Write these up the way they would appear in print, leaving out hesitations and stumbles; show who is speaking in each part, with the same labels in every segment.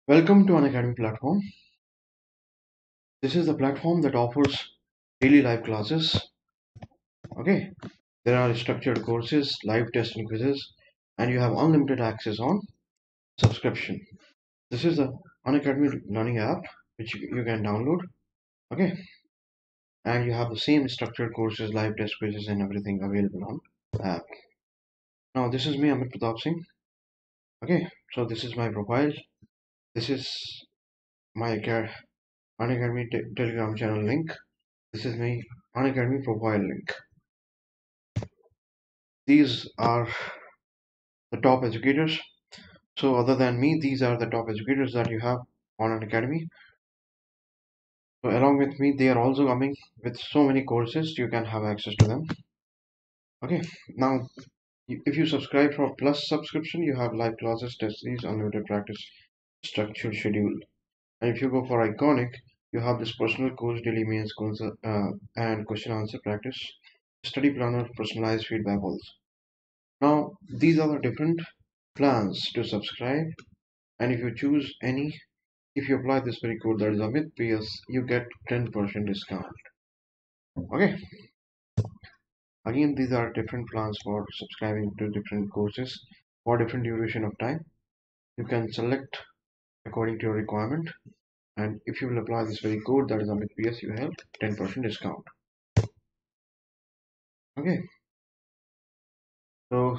Speaker 1: Welcome to Unacademy platform. This is the platform that offers daily live classes. Okay, there are structured courses, live tests and quizzes, and you have unlimited access on subscription. This is the Unacademy learning app which you can download. Okay, and you have the same structured courses, live test quizzes, and everything available on the app. Now, this is me, Amit Pratap Singh. Okay, so this is my profile. This is my Unacademy Telegram channel link. This is my Unacademy profile link. These are the top educators. So other than me, these are the top educators that you have on an academy. So along with me, they are also coming with so many courses. You can have access to them. Okay. Now, if you subscribe for plus subscription, you have live classes, test series, unlimited practice, structured schedule. And if you go for iconic, you have this personal course, daily mains, and question answer practice, study planner, personalized feedback also. Now, these are the different plans to subscribe, and if you choose any, if you apply this very code, that is Amit PS, you get 10% discount. Okay, again, these are different plans for subscribing to different courses for different duration of time. You can select according to your requirement, and if you will apply this very code, that is Amit PS, you have 10% discount. Okay, so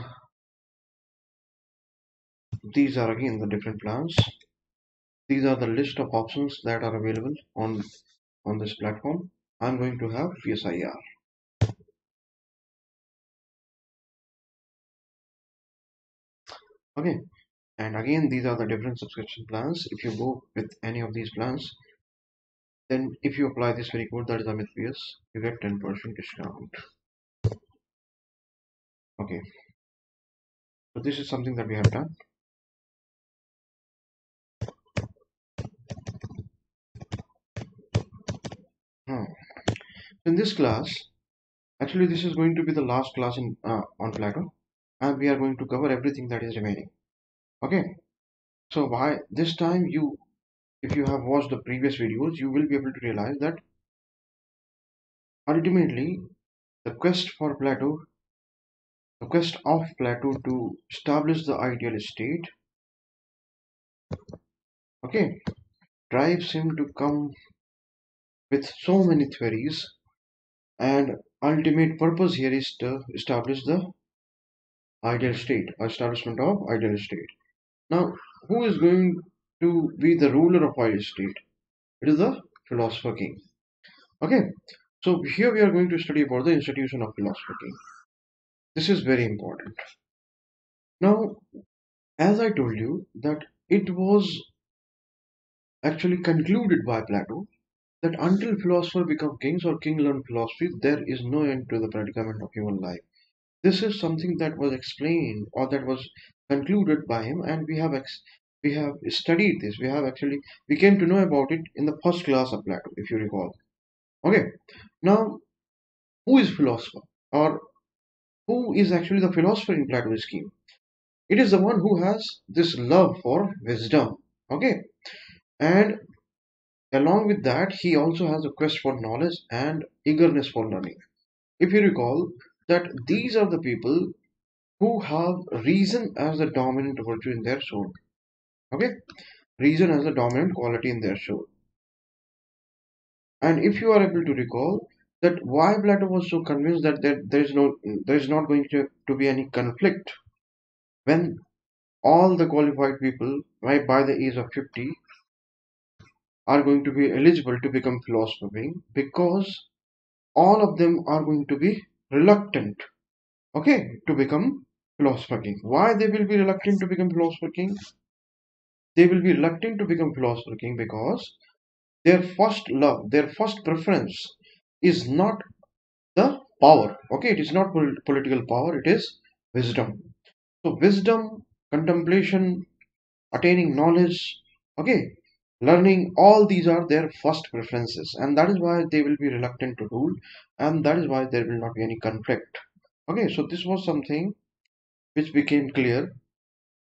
Speaker 1: these are again the different plans. These are the list of options that are available on this platform. I'm going to have PSIR. Okay, and again, these are the different subscription plans. If you go with any of these plans, then if you apply this very code, that is Amit PS, you get 10% discount. Okay, so this is something that we have done. In this class, actually, this is going to be the last class in on Plato, and we are going to cover everything that is remaining. Okay, so why this time if you have watched the previous videos, you will be able to realize that ultimately the quest for Plato, the quest of Plato to establish the ideal state, okay, drives him to come with so many theories, and ultimate purpose here is to establish the ideal state, establishment of ideal state. Now, who is going to be the ruler of ideal state? It is the Philosopher King. Okay, so here we are going to study about the institution of Philosopher King. This is very important. Now, as I told you that it was actually concluded by Plato that until philosophers become kings or king learn philosophy, there is no end to the predicament of human life. This is something that was explained or that was concluded by him, and we have studied this. We came to know about it in the first class of Plato, if you recall. Okay, now who is philosopher, or who is actually the philosopher in Plato's scheme? It is the one who has this love for wisdom. Okay, and along with that, he also has a quest for knowledge and eagerness for learning. If you recall that these are the people who have reason as the dominant virtue in their soul. Okay, reason as the dominant quality in their soul. And if you are able to recall that why Plato was so convinced that there is not going to be any conflict when all the qualified people by the age of 50 are going to be eligible to become philosopher being, because all of them are going to be reluctant, okay, to become philosopher king. Why they will be reluctant to become philosopher king? They will be reluctant to become philosopher king because their first love, their first preference is not the power. Okay, it is not political power, it is wisdom. So wisdom, contemplation, attaining knowledge, okay, learning, all these are their first preferences, and that is why they will be reluctant to rule, and that is why there will not be any conflict. Okay, so this was something which became clear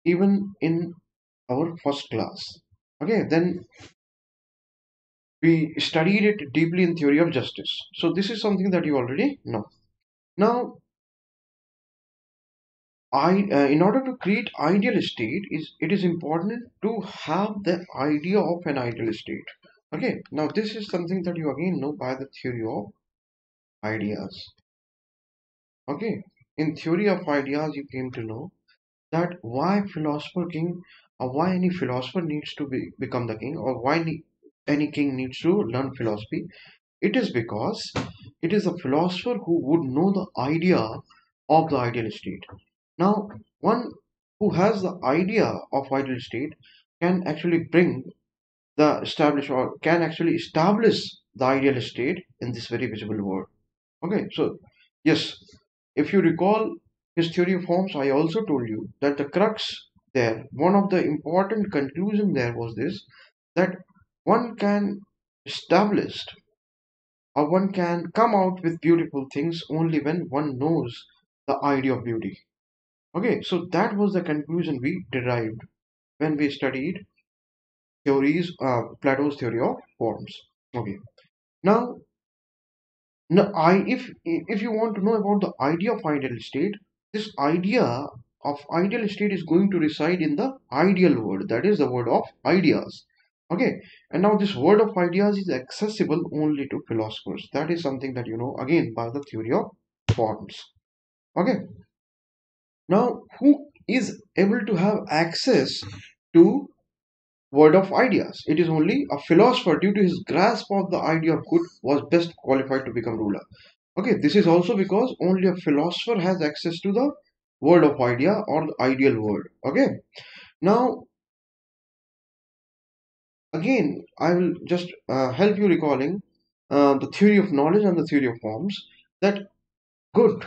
Speaker 1: even in our first class. Okay, then we studied it deeply in theory of justice. So this is something that you already know. Now, in order to create ideal state, it is important to have the idea of an ideal state. Okay, now this is something that you again know by the theory of ideas. Okay, in theory of ideas, you came to know that why philosopher king, or why any philosopher needs to become the king, or why any king needs to learn philosophy. It is because it is a philosopher who would know the idea of the ideal state. Now, one who has the idea of ideal state can actually bring the establish or can actually establish the ideal state in this very visible world. Okay, so yes, if you recall his theory of forms, I also told you that the crux there, one of the important conclusion there was this, that one can establish or one can come out with beautiful things only when one knows the idea of beauty. Okay, so that was the conclusion we derived when we studied Plato's theory of forms. Okay, now, if you want to know about the idea of ideal state, this idea of ideal state is going to reside in the ideal world, that is the word of ideas. Okay, and now this word of ideas is accessible only to philosophers. That is something that you know again by the theory of forms. Okay, now who is able to have access to word of ideas? It is only a philosopher, due to his grasp of the idea of good, was best qualified to become ruler. Okay, this is also because only a philosopher has access to the world of idea or the ideal world. Okay, now again, I will just help you recalling the theory of knowledge and the theory of forms, that good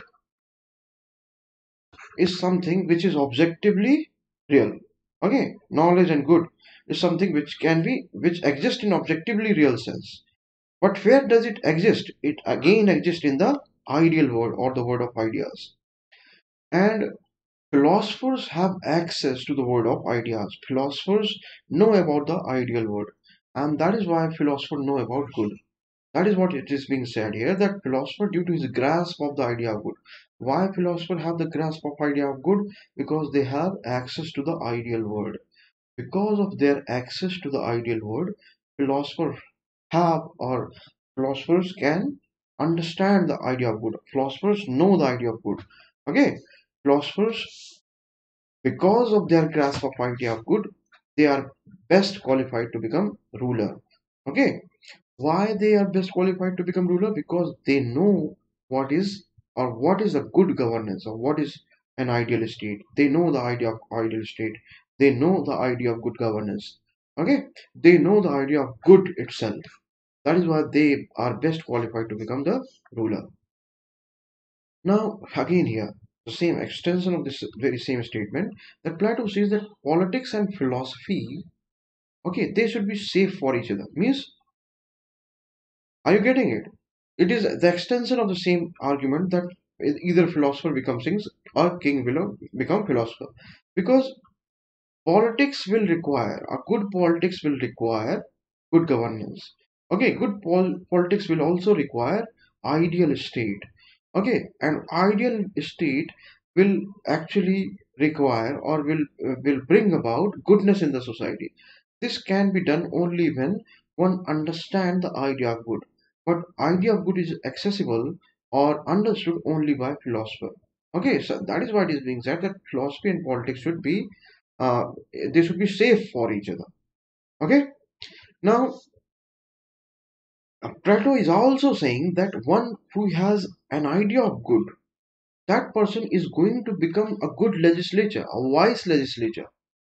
Speaker 1: is something which is objectively real. Okay, knowledge and good is something which exists in objectively real sense. But where does it exist? It again exists in the ideal world or the world of ideas. And philosophers have access to the world of ideas. Philosophers know about the ideal world. And that is why philosophers know about good. That is what it is being said here, that philosopher, due to his grasp of the idea of good. Why philosophers have the grasp of idea of good? Because they have access to the ideal world. Because of their access to the ideal world, philosophers have or philosophers can understand the idea of good. Philosophers know the idea of good. Okay, philosophers, because of their grasp of idea of good, they are best qualified to become ruler. Okay, why they are best qualified to become ruler? Because they know what is a good governance, or what is an ideal state. They know the idea of ideal state. They know the idea of good governance. Okay, they know the idea of good itself. That is why they are best qualified to become the ruler. Now, again here, the same extension of this very same statement, that Plato says that politics and philosophy, okay, they should be safe for each other. Means, are you getting it? It is the extension of the same argument that either philosopher becomes king or king will become philosopher. Because politics will require, a good politics will require good governance. Okay, good politics will also require ideal state. Okay, and ideal state will actually require or will bring about goodness in the society. This can be done only when one understands the idea of good. But idea of good is accessible or understood only by philosopher. Okay, so that is why it is being said that philosophy and politics should be uh, they should be safe for each other. Okay, now Plato is also saying that one who has an idea of good, that person is going to become a good legislator, a wise legislator.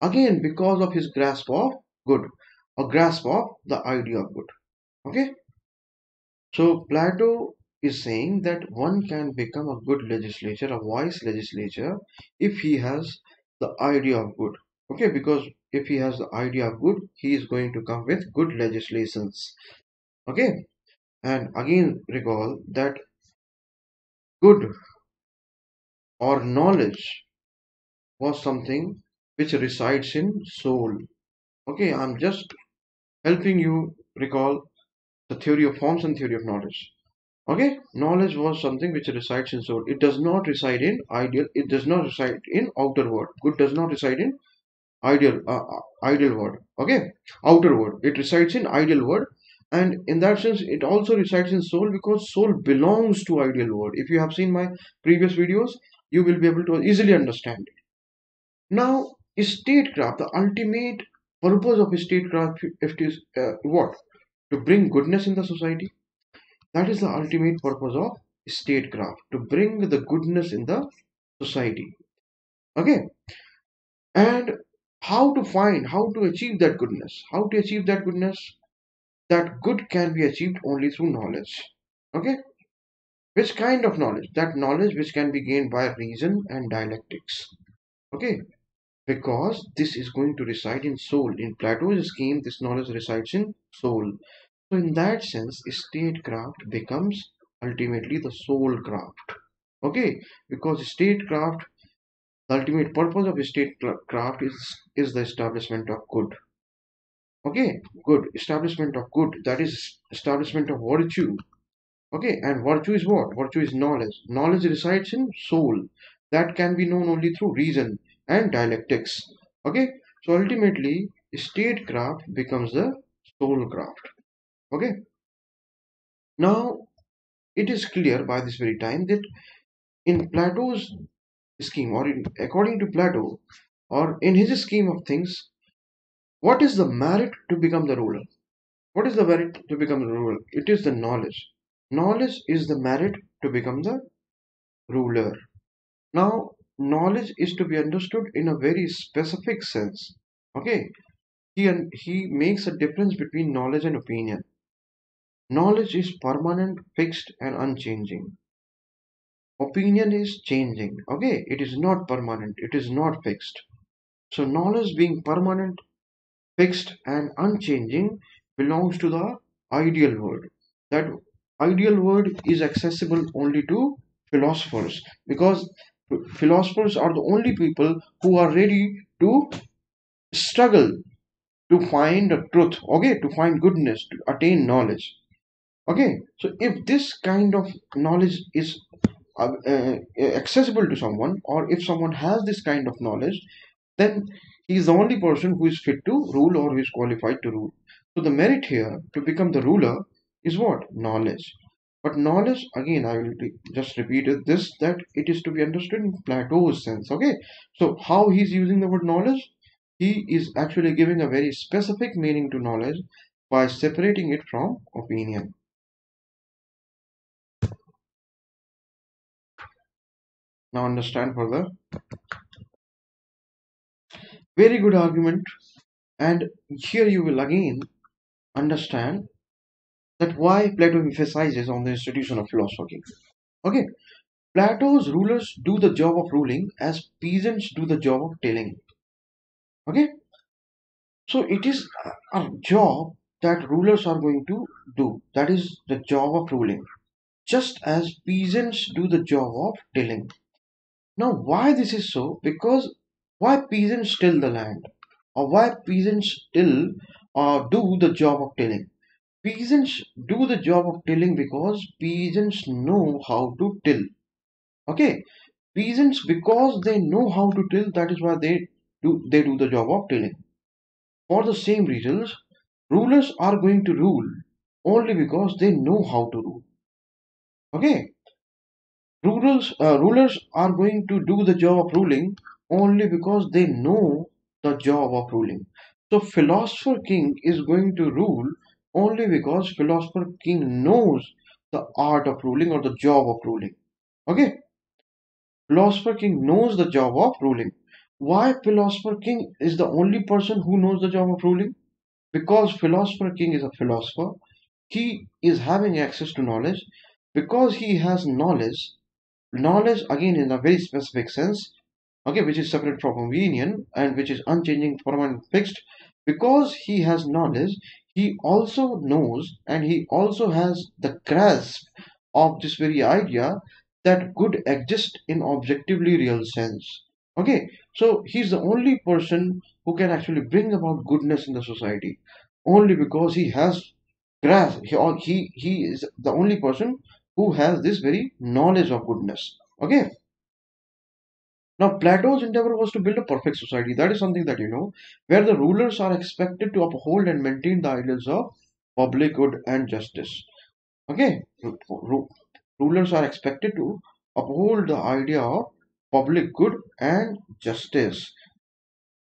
Speaker 1: Again, because of his grasp of good, a grasp of the idea of good. Okay, so Plato is saying that one can become a good legislator, a wise legislator, if he has the idea of good. Okay, because if he has the idea of good, he is going to come with good legislations. Okay, and again recall that good or knowledge was something which resides in soul. Okay, I'm just helping you recall the theory of forms and theory of knowledge. Okay, knowledge was something which resides in soul. It does not reside in ideal. It does not reside in outer world. Good does not reside in ideal world. Okay, outer world. It resides in ideal world, and in that sense, it also resides in soul because soul belongs to ideal world. If you have seen my previous videos, you will be able to easily understand it. Now, statecraft. The ultimate purpose of statecraft, if it is what, to bring goodness in the society. That is the ultimate purpose of statecraft, to bring the goodness in the society. Okay, and how to achieve that goodness? How to achieve that goodness? That good can be achieved only through knowledge. Okay, which kind of knowledge? That knowledge which can be gained by reason and dialectics. Okay, because this is going to reside in soul. In Plato's scheme, this knowledge resides in soul. So, in that sense, statecraft becomes ultimately the soul craft. Okay, because statecraft, the ultimate purpose of statecraft is the establishment of good. Okay, good, establishment of good, that is establishment of virtue. Okay, and virtue is what? Virtue is knowledge. Knowledge resides in soul, that can be known only through reason and dialectics. Okay, so ultimately, statecraft becomes the soul craft. Okay, now it is clear by this very time that in Plato's scheme, or according to Plato, or in his scheme of things, what is the merit to become the ruler? What is the merit to become the ruler? It is the knowledge. Knowledge is the merit to become the ruler. Now, knowledge is to be understood in a very specific sense. Okay, he makes a difference between knowledge and opinion. Knowledge is permanent, fixed, and unchanging. Opinion is changing. Okay, it is not permanent, it is not fixed. So, knowledge being permanent, fixed, and unchanging belongs to the ideal world. That ideal world is accessible only to philosophers, because philosophers are the only people who are ready to struggle to find the truth, okay, to find goodness, to attain knowledge. Okay, so if this kind of knowledge is accessible to someone, or if someone has this kind of knowledge, then he is the only person who is fit to rule, or who is qualified to rule. So the merit here to become the ruler is what? Knowledge. But knowledge, again, I will just repeat this, that it is to be understood in Plato's sense. Okay, so how he is using the word knowledge? He is actually giving a very specific meaning to knowledge by separating it from opinion. Now understand further. Very good argument. And here you will again understand that why Plato emphasizes on the institution of philosophy. Okay, Plato's rulers do the job of ruling as peasants do the job of tilling. Okay, so it is a job that rulers are going to do. That is the job of ruling, just as peasants do the job of tilling. Now, why this is so? Because why peasants till the land, or why peasants till do the job of tilling? Peasants do the job of tilling because peasants know how to till. Okay, peasants, because they know how to till, that is why they do the job of tilling. For the same reasons, rulers are going to rule only because they know how to rule. Okay, rulers are going to do the job of ruling only because they know the job of ruling. So, Philosopher King is going to rule only because Philosopher King knows the art of ruling, or the job of ruling. Okay, Philosopher King knows the job of ruling. Why Philosopher King is the only person who knows the job of ruling? Because Philosopher King is a philosopher. He is having access to knowledge. Because he has knowledge, knowledge again in a very specific sense, okay, which is separate from opinion and which is unchanging, permanent, fixed. Because he has knowledge, he also knows, and he also has the grasp of this very idea that good exists in objectively real sense. Okay, So he's the only person who can actually bring about goodness in the society, only because he has grasp. He is the only person who has this very knowledge of goodness. Okay. Now, Plato's endeavor was to build a perfect society. That is something that you know, where the rulers are expected to uphold and maintain the ideals of public good and justice. Okay, rulers are expected to uphold the idea of public good and justice.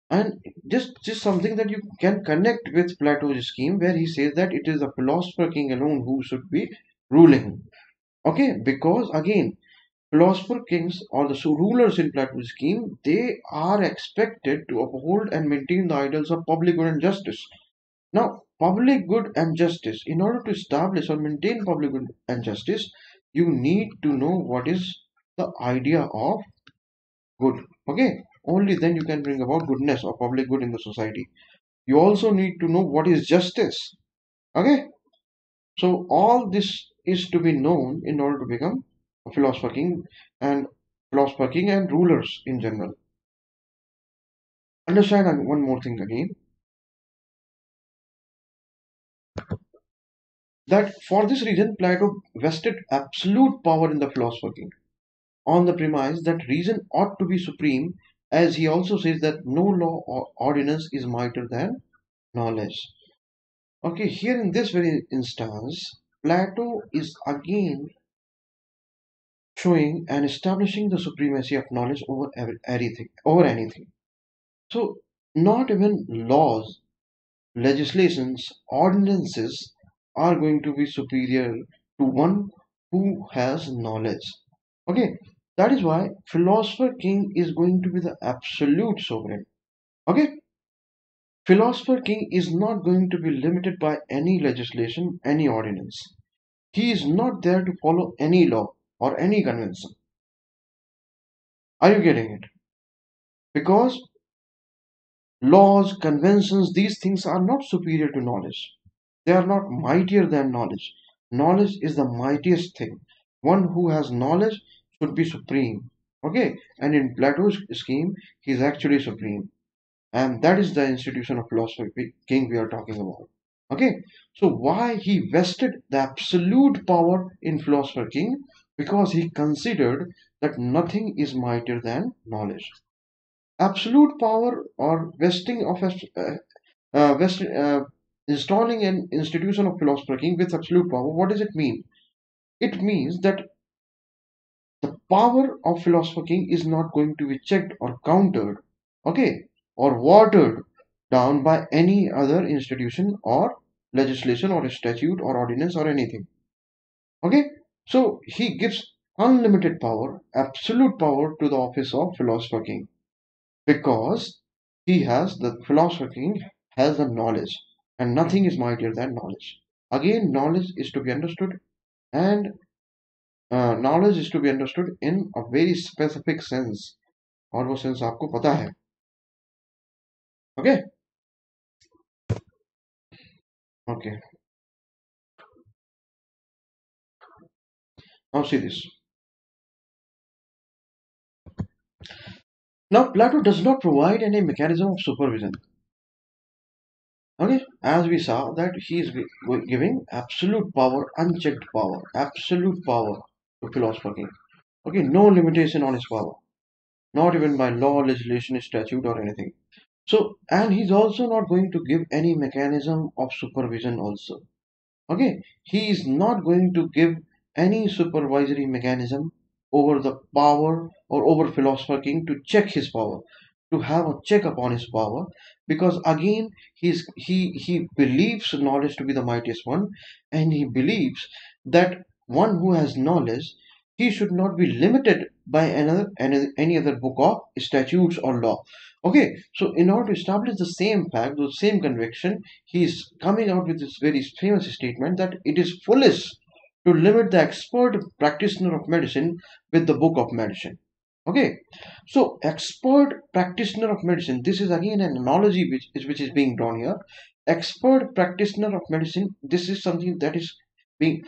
Speaker 1: And just something that you can connect with Plato's scheme, where he says that it is the philosopher king alone who should be ruling. Okay, because again, philosopher kings or the rulers in Plato's scheme, they are expected to uphold and maintain the ideals of public good and justice. Now, public good and justice, in order to establish or maintain public good and justice, you need to know what is the idea of good. Okay, only then you can bring about goodness or public good in the society. You also need to know what is justice. Okay, so all this is to be known in order to become a and philosopher king and rulers in general. Understand one more thing again, that for this reason Plato vested absolute power in the philosopher king on the premise that reason ought to be supreme, as he also says that no law or ordinance is mightier than knowledge. Okay, here in this very instance, Plato is again showing and establishing the supremacy of knowledge over anything. So, not even laws, legislations, ordinances are going to be superior to one who has knowledge. Okay, that is why philosopher king is going to be the absolute sovereign. Okay, philosopher king is not going to be limited by any legislation, any ordinance. He is not there to follow any law or any convention. Are you getting it? Because laws, conventions, these things are not superior to knowledge. They are not mightier than knowledge. Knowledge is the mightiest thing. One who has knowledge should be supreme. Okay? And in Plato's scheme, he is actually supreme. And that is the institution of philosophy king we are talking about. Okay? So why he vested the absolute power in philosopher king? Because he considered that nothing is mightier than knowledge. Absolute power or vesting of installing an institution of philosopher king with absolute power. What does it mean? It means that the power of philosopher king is not going to be checked or countered, okay, or watered down by any other institution or legislation or statute or ordinance or anything. Okay, so he gives unlimited power, absolute power to the office of philosopher king, because the philosopher king has the knowledge, and nothing is mightier than knowledge. Again, knowledge is to be understood, and knowledge is to be understood in a very specific sense, और वो sense आपको पता है. Okay, okay. Now see this. Now Plato does not provide any mechanism of supervision. Okay, as we saw that he is giving absolute power, unchecked power, absolute power to philosopher king. Okay, no limitation on his power, not even by law, legislation, statute, or anything. So, and he's also not going to give any mechanism of supervision also. Okay, he is not going to give any supervisory mechanism over the power or over philosopher king to check his power, to have a check upon his power, because again he believes knowledge to be the mightiest one, and he believes that one who has knowledge, he should not be limited by any other book of statutes or law. Okay, so in order to establish the same fact, the same conviction, he is coming out with this very famous statement that it is foolish to limit the expert practitioner of medicine with the book of medicine. Okay, so expert practitioner of medicine, this is again an analogy which is being drawn here. Expert practitioner of medicine, this is something that is being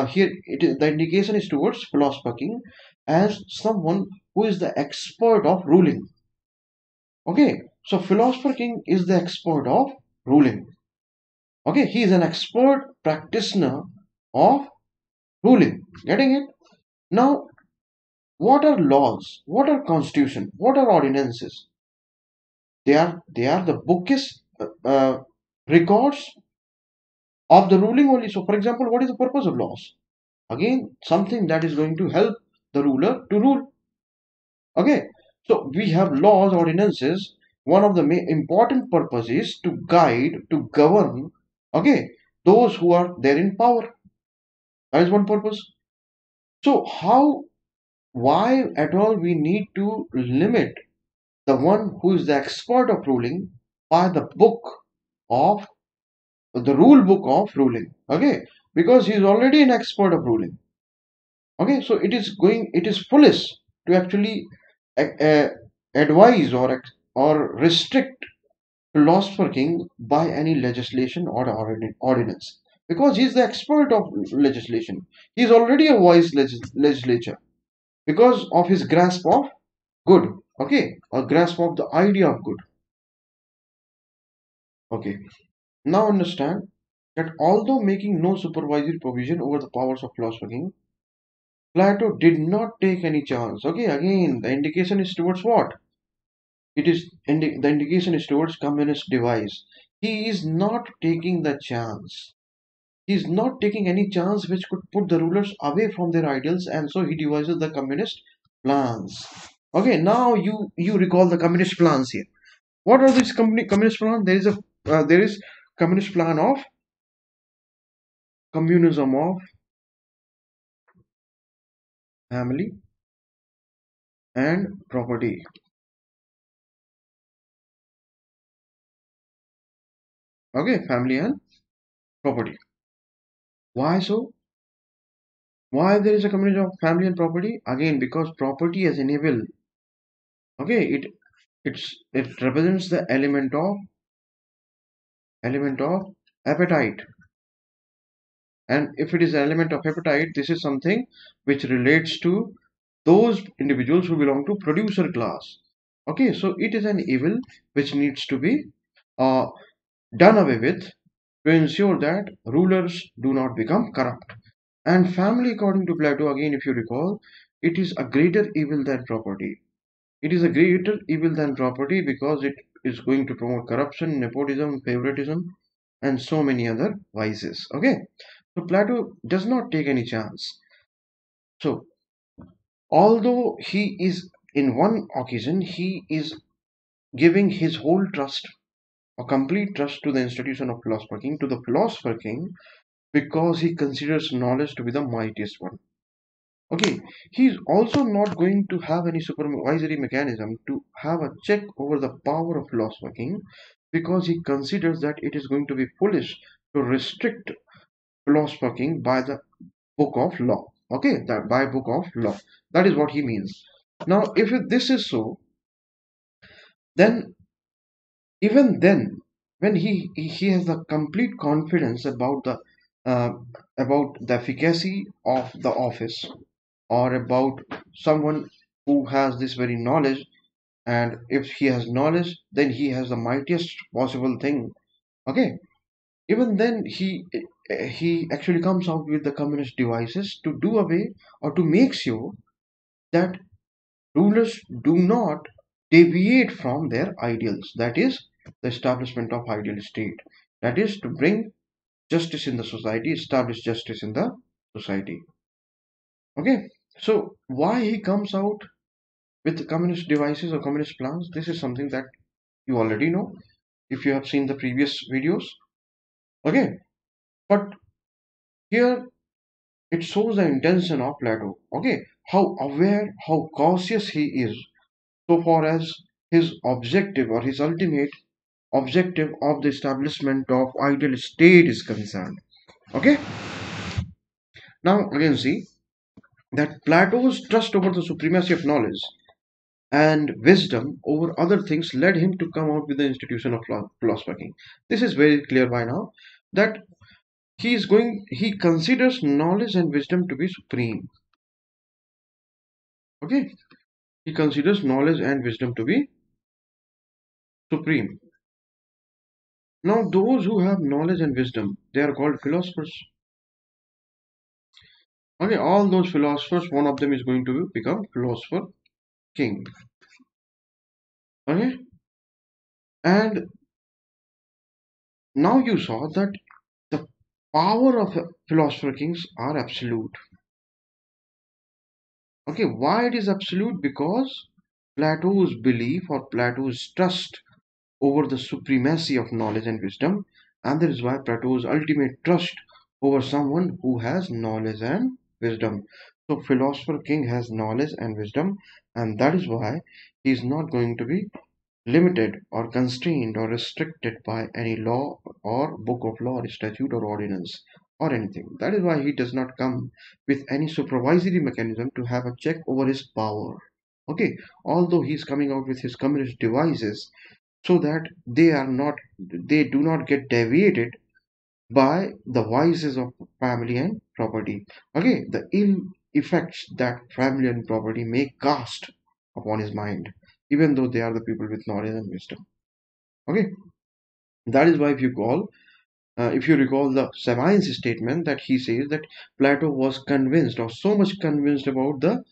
Speaker 1: here. The indication is towards philosopher king as someone who is the expert of ruling. Okay, so Philosopher King is the expert of ruling. Okay, he is an expert practitioner of ruling. Getting it? Now, what are laws? What are constitution? What are ordinances? They are the bookish records of the ruling only. So, for example, what is the purpose of laws? Again, something that is going to help the ruler to rule. Okay, so we have laws, ordinances. One of the main important purposes is to guide, to govern, okay, those who are there in power. That is one purpose. So, why at all we need to limit the one who is the expert of ruling by the book of the rule book of ruling? Okay, because he is already an expert of ruling. Okay, so it is foolish to actually uh, advise or restrict Philosopher King by any legislation or ordinance, because he is the expert of legislation. He is already a wise legislature because of his grasp of good. Okay, a grasp of the idea of good. Okay, now understand that although making no supervisory provision over the powers of Philosopher King, Plato did not take any chance. Okay, again, the indication is towards what? The indication is towards communist device. He is not taking the chance. He is not taking any chance which could put the rulers away from their ideals, and so he devises the communist plans. Okay, now you recall the communist plans here. What are these communist plans? There is communist plan of communism of family and property. Okay, family and property. Why so? Why there is a community of family and property? Again, because property as an evil. Okay, it represents the element of appetite. And if it is an element of appetite, this is something which relates to those individuals who belong to producer class. Okay, so it is an evil which needs to be uh, done away with to ensure that rulers do not become corrupt. And family, according to Plato, again, if you recall, it is a greater evil than property. It is a greater evil than property because it is going to promote corruption, nepotism, favoritism, and so many other vices. Okay, so Plato does not take any chance. So, although he is in one occasion, he is giving his whole trust, a complete trust to the institution of Philosopher King, to the Philosopher King, because he considers knowledge to be the mightiest one. Okay, he's also not going to have any supervisory mechanism to have a check over the power of Philosopher King because he considers that it is going to be foolish to restrict Philosopher King by the book of law. Okay, that by book of law. That is what he means. Now, if this is so, then even then, when he has the complete confidence uh, about the efficacy of the office or about someone who has this very knowledge, and if he has knowledge then he has the mightiest possible thing. Okay, even then he actually comes out with the communist devices to do away or to make sure that rulers do not deviate from their ideals, that is the establishment of ideal state, that is to bring justice in the society, establish justice in the society. Okay, so why he comes out with communist devices or communist plans, this is something that you already know if you have seen the previous videos. Okay, but here it shows the intention of Plato. Okay, how aware, how cautious he is so far as his objective or his ultimate objective of the establishment of ideal state is concerned. Okay, now again see that Plato's trust over the supremacy of knowledge and wisdom over other things led him to come out with the institution of philosopher king. This is very clear by now that he considers knowledge and wisdom to be supreme. Okay, he considers knowledge and wisdom to be supreme. Now, those who have knowledge and wisdom, they are called philosophers. Okay, all those philosophers, one of them is going to become philosopher king. Okay, and now you saw that the power of philosopher kings are absolute. Okay, why it is absolute? Because Plato's belief or Plato's trust over the supremacy of knowledge and wisdom, and that is why Plato's ultimate trust over someone who has knowledge and wisdom. So, philosopher king has knowledge and wisdom, and that is why he is not going to be limited or constrained or restricted by any law or book of law or statute or ordinance or anything. That is why he does not come with any supervisory mechanism to have a check over his power. Okay, although he is coming out with his communist devices so that they do not get deviated by the vices of family and property. Okay, the ill effects that family and property may cast upon his mind, even though they are the people with knowledge and wisdom. Okay, that is why if you recall the Samine's statement that he says that Plato was convinced or so much convinced about the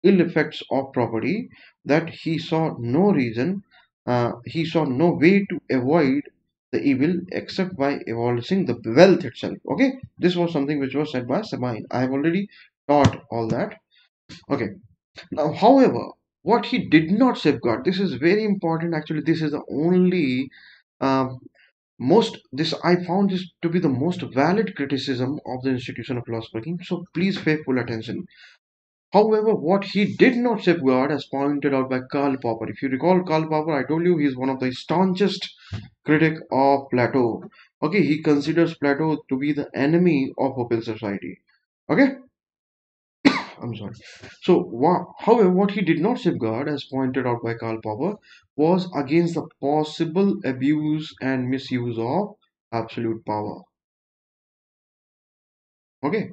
Speaker 1: ill effects of property that he saw no way to avoid the evil except by abolishing the wealth itself. Okay, this was something which was said by Samine. I have already taught all that. Okay, now, however, what he did not safeguard, this is very important. Actually, this is the only um, most this I found this to be the most valid criticism of the institution of philosophy. So please pay full attention. However, what he did not safeguard, as pointed out by Karl Popper, if you recall Karl Popper, I told you he is one of the staunchest critic of Plato. Okay, he considers Plato to be the enemy of open society. Okay, I'm sorry. So, however, what he did not safeguard, as pointed out by Karl Popper, was against the possible abuse and misuse of absolute power. Okay,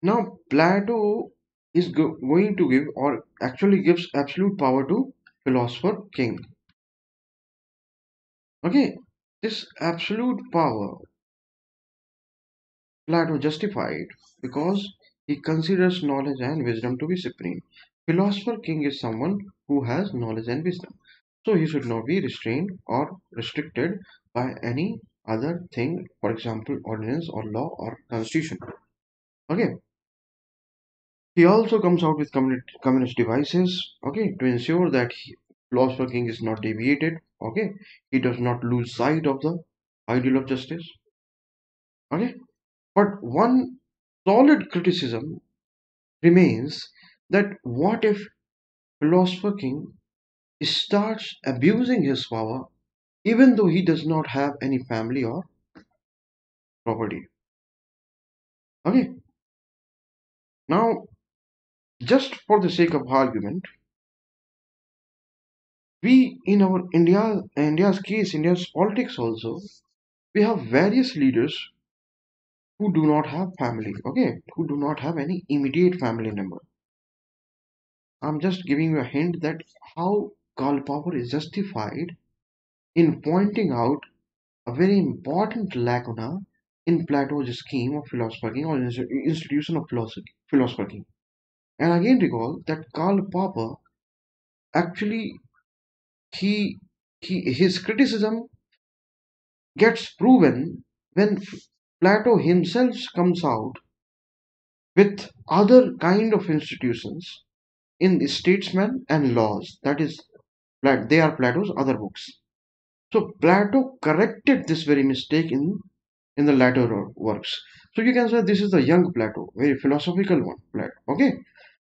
Speaker 1: now Plato is going to give, or actually gives, absolute power to philosopher king. Okay, this absolute power Plato justified because he considers knowledge and wisdom to be supreme. Philosopher king is someone who has knowledge and wisdom, so he should not be restrained or restricted by any other thing, for example, ordinance or law or constitution. Okay, he also comes out with communist devices, okay, to ensure that philosopher king is not deviated, okay, he does not lose sight of the ideal of justice, okay. But one solid criticism remains that what if philosopher king starts abusing his power even though he does not have any family or property? Okay, now just for the sake of argument, we in our India's case, India's politics also, we have various leaders who do not have family, okay, who do not have any immediate family member. I'm just giving you a hint that how Karl Popper is justified in pointing out a very important lacuna in Plato's scheme of philosophy or institution of philosophy. And again recall that Karl Popper actually he his criticism gets proven when Plato himself comes out with other kind of institutions in the Statesman and Laws. That is, they are Plato's other books. So Plato corrected this very mistake in the latter works. So you can say this is the young Plato, very philosophical one, Plato. Okay,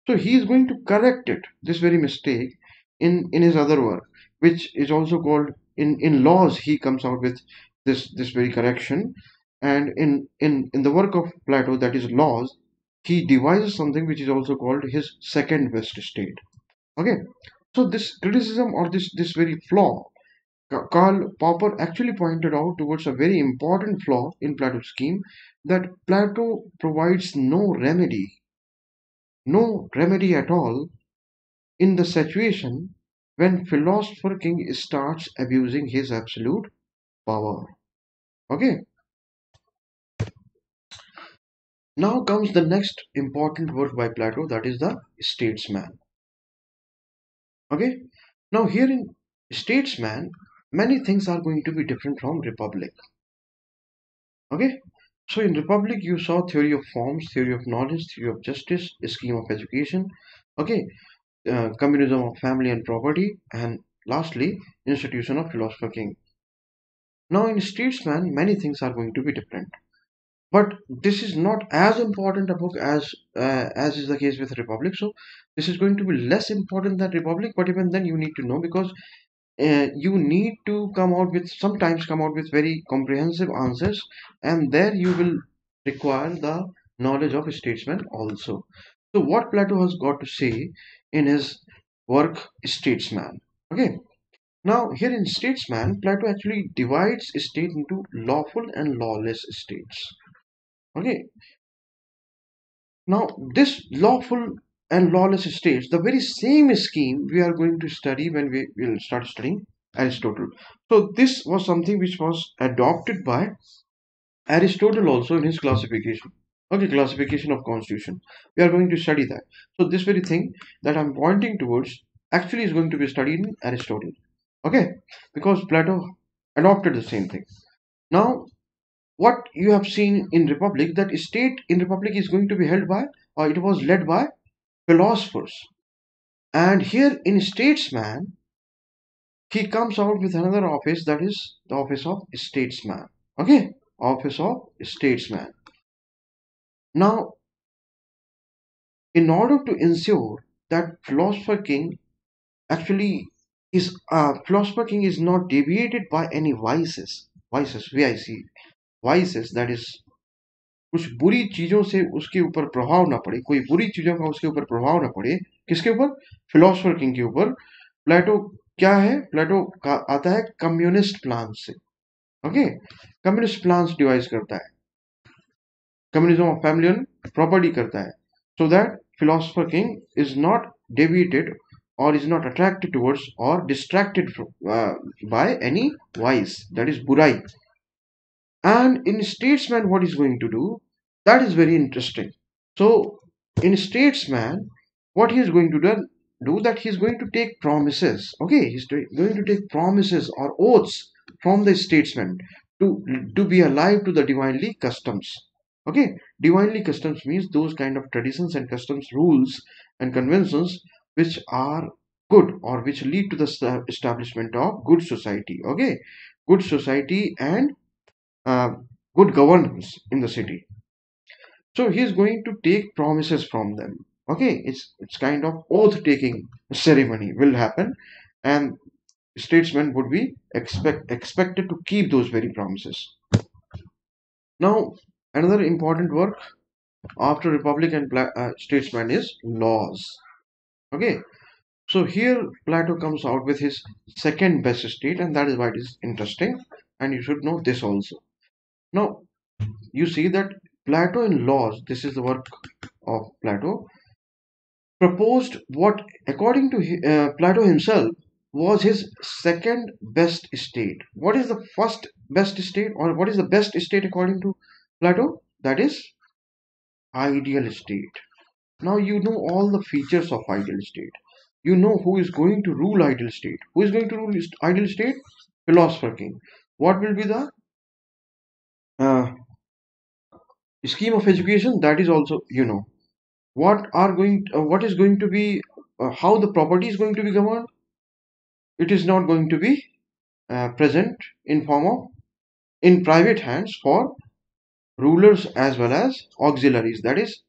Speaker 1: so he is going to correct it, this very mistake, in his other work, which is also called in Laws. He comes out with this very correction, and in the work of Plato, that is Laws, he devises something which is also called his second best state. Okay, so this criticism or this very flaw Karl Popper actually pointed out towards a very important flaw in Plato's scheme, that Plato provides no remedy at all in the situation when Philosopher King starts abusing his absolute power. Okay, now comes the next important work by Plato, that is the Statesman. Okay, now here in Statesman, many things are going to be different from Republic. Okay, so in Republic, you saw theory of forms, theory of knowledge, theory of justice, scheme of education. Okay, communism of family and property, and lastly, institution of Philosopher King. Now, in Statesman, many things are going to be different, but this is not as important a book as is the case with Republic. So, this is going to be less important than Republic, but even then, you need to know because you need to sometimes come out with very comprehensive answers, and there you will require the knowledge of a statesman also. So what Plato has got to say in his work Statesman. Okay, now here in Statesman, Plato actually divides a state into lawful and lawless states. Okay, now this lawful and lawless states, the very same scheme we are going to study when we will start studying Aristotle. So this was something which was adopted by Aristotle also in his classification. Okay, classification of constitution. We are going to study that. So this very thing that I'm pointing towards actually is going to be studied in Aristotle. Okay, because Plato adopted the same thing. Now, what you have seen in Republic, that state in Republic is going to be held by, or it was led by philosophers. And here in Statesman, he comes out with another office, that is the office of statesman. Okay, office of statesman. Now, in order to ensure that Philosopher King actually Philosopher King is not deviated by any vices, vices, that is कुछ बुरी चीजों से उसके ऊपर प्रभाव ना पड़े, कोई बुरी चीजों का उसके ऊपर प्रभाव ना पड़े, किसके ऊपर? फिलोसफर किंग के ऊपर. प्लेटो क्या है? प्लेटो का आता है कम्युनिस्ट प्लान से. ओके, कम्युनिस्ट प्लान्स डिवाइस करता है, communism of family and property करता है, so that philosopher king is not deviated or is not attracted towards or distracted by any vice, that is burai. And in statesman, what is going to do, that is very interesting. So in statesman, what he is going to do that he is going to take promises. Okay, he's going to take promises or oaths from the statesman to be alive to the divinely customs. Okay, divinely customs means those kind of traditions and customs, rules and conventions which are good or which lead to the establishment of good society. Okay, good society and uh, good governance in the city. So he is going to take promises from them. Okay, it's kind of oath taking ceremony will happen, and statesmen would be expected to keep those very promises. Now, another important work after Republic and Statesman is Laws. Okay, so here Plato comes out with his second best state, and that is why it is interesting, and you should know this also. Now, you see that Plato in Laws, this is the work of Plato, proposed what, according to Plato himself, was his second best state. What is the first best state, or what is the best state according to Plato? That is ideal state. Now you know all the features of ideal state. You know who is going to rule ideal state. Who is going to rule ideal state? Philosopher King. What will be the uh, scheme of education? That is also, you know, what is going to be how the property is going to be governed. It is not going to be present in form of in private hands for rulers as well as auxiliaries. That is,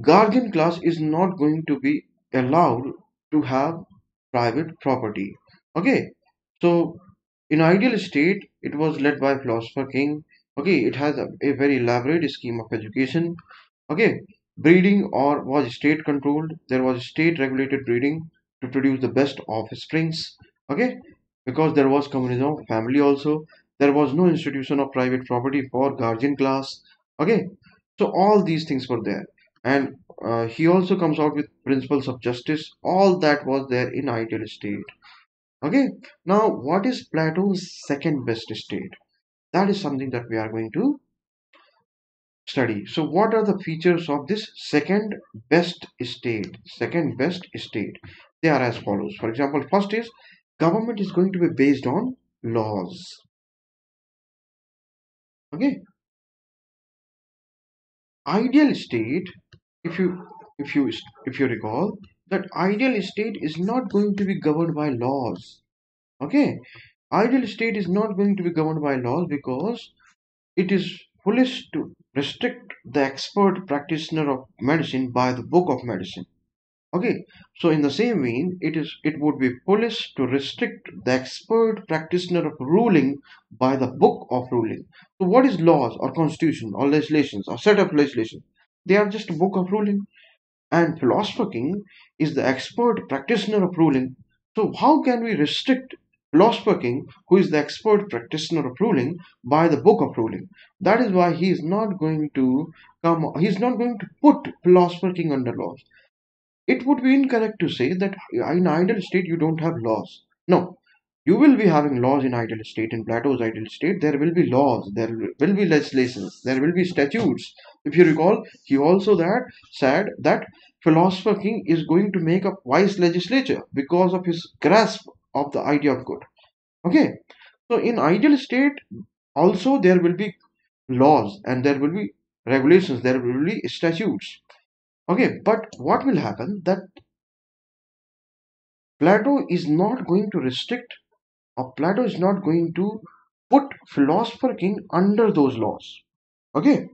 Speaker 1: guardian class is not going to be allowed to have private property. Okay, so in ideal state, it was led by Philosopher King. Okay, it has a very elaborate scheme of education. Okay, breeding or was state controlled. There was state regulated breeding to produce the best offsprings. Okay, because there was communism of family also. There was no institution of private property for guardian class. Okay, so all these things were there, and he also comes out with principles of justice. All that was there in ideal state. Okay, now what is Plato's second best state? That is something that we are going to study. So what are the features of this second best state? Second best state. They are as follows. For example, first is government is going to be based on laws. Okay, ideal state, if you if you recall, that ideal state is not going to be governed by laws. Okay, ideal state is not going to be governed by laws because it is foolish to restrict the expert practitioner of medicine by the book of medicine. Okay, so in the same vein, it would be foolish to restrict the expert practitioner of ruling by the book of ruling. So what is laws or constitution or legislations or set of legislation? They are just a book of ruling. And Philosopher King is the expert practitioner of ruling. So how can we restrict Philosopher King, who is the expert practitioner of ruling, by the book of ruling? That is why he is not going to put Philosopher King under laws. It would be incorrect to say that in ideal state you don't have laws. No, you will be having laws in ideal state. In Plato's ideal state, there will be laws, there will be legislations, there will be statutes. If you recall, he also that said that Philosopher King is going to make a wise legislature because of his grasp of the idea of good. Okay, so in ideal state, also there will be laws and there will be regulations, there will be statutes. Okay, but what will happen that Plato is not going to restrict, or Plato is not going to put Philosopher King under those laws. Okay,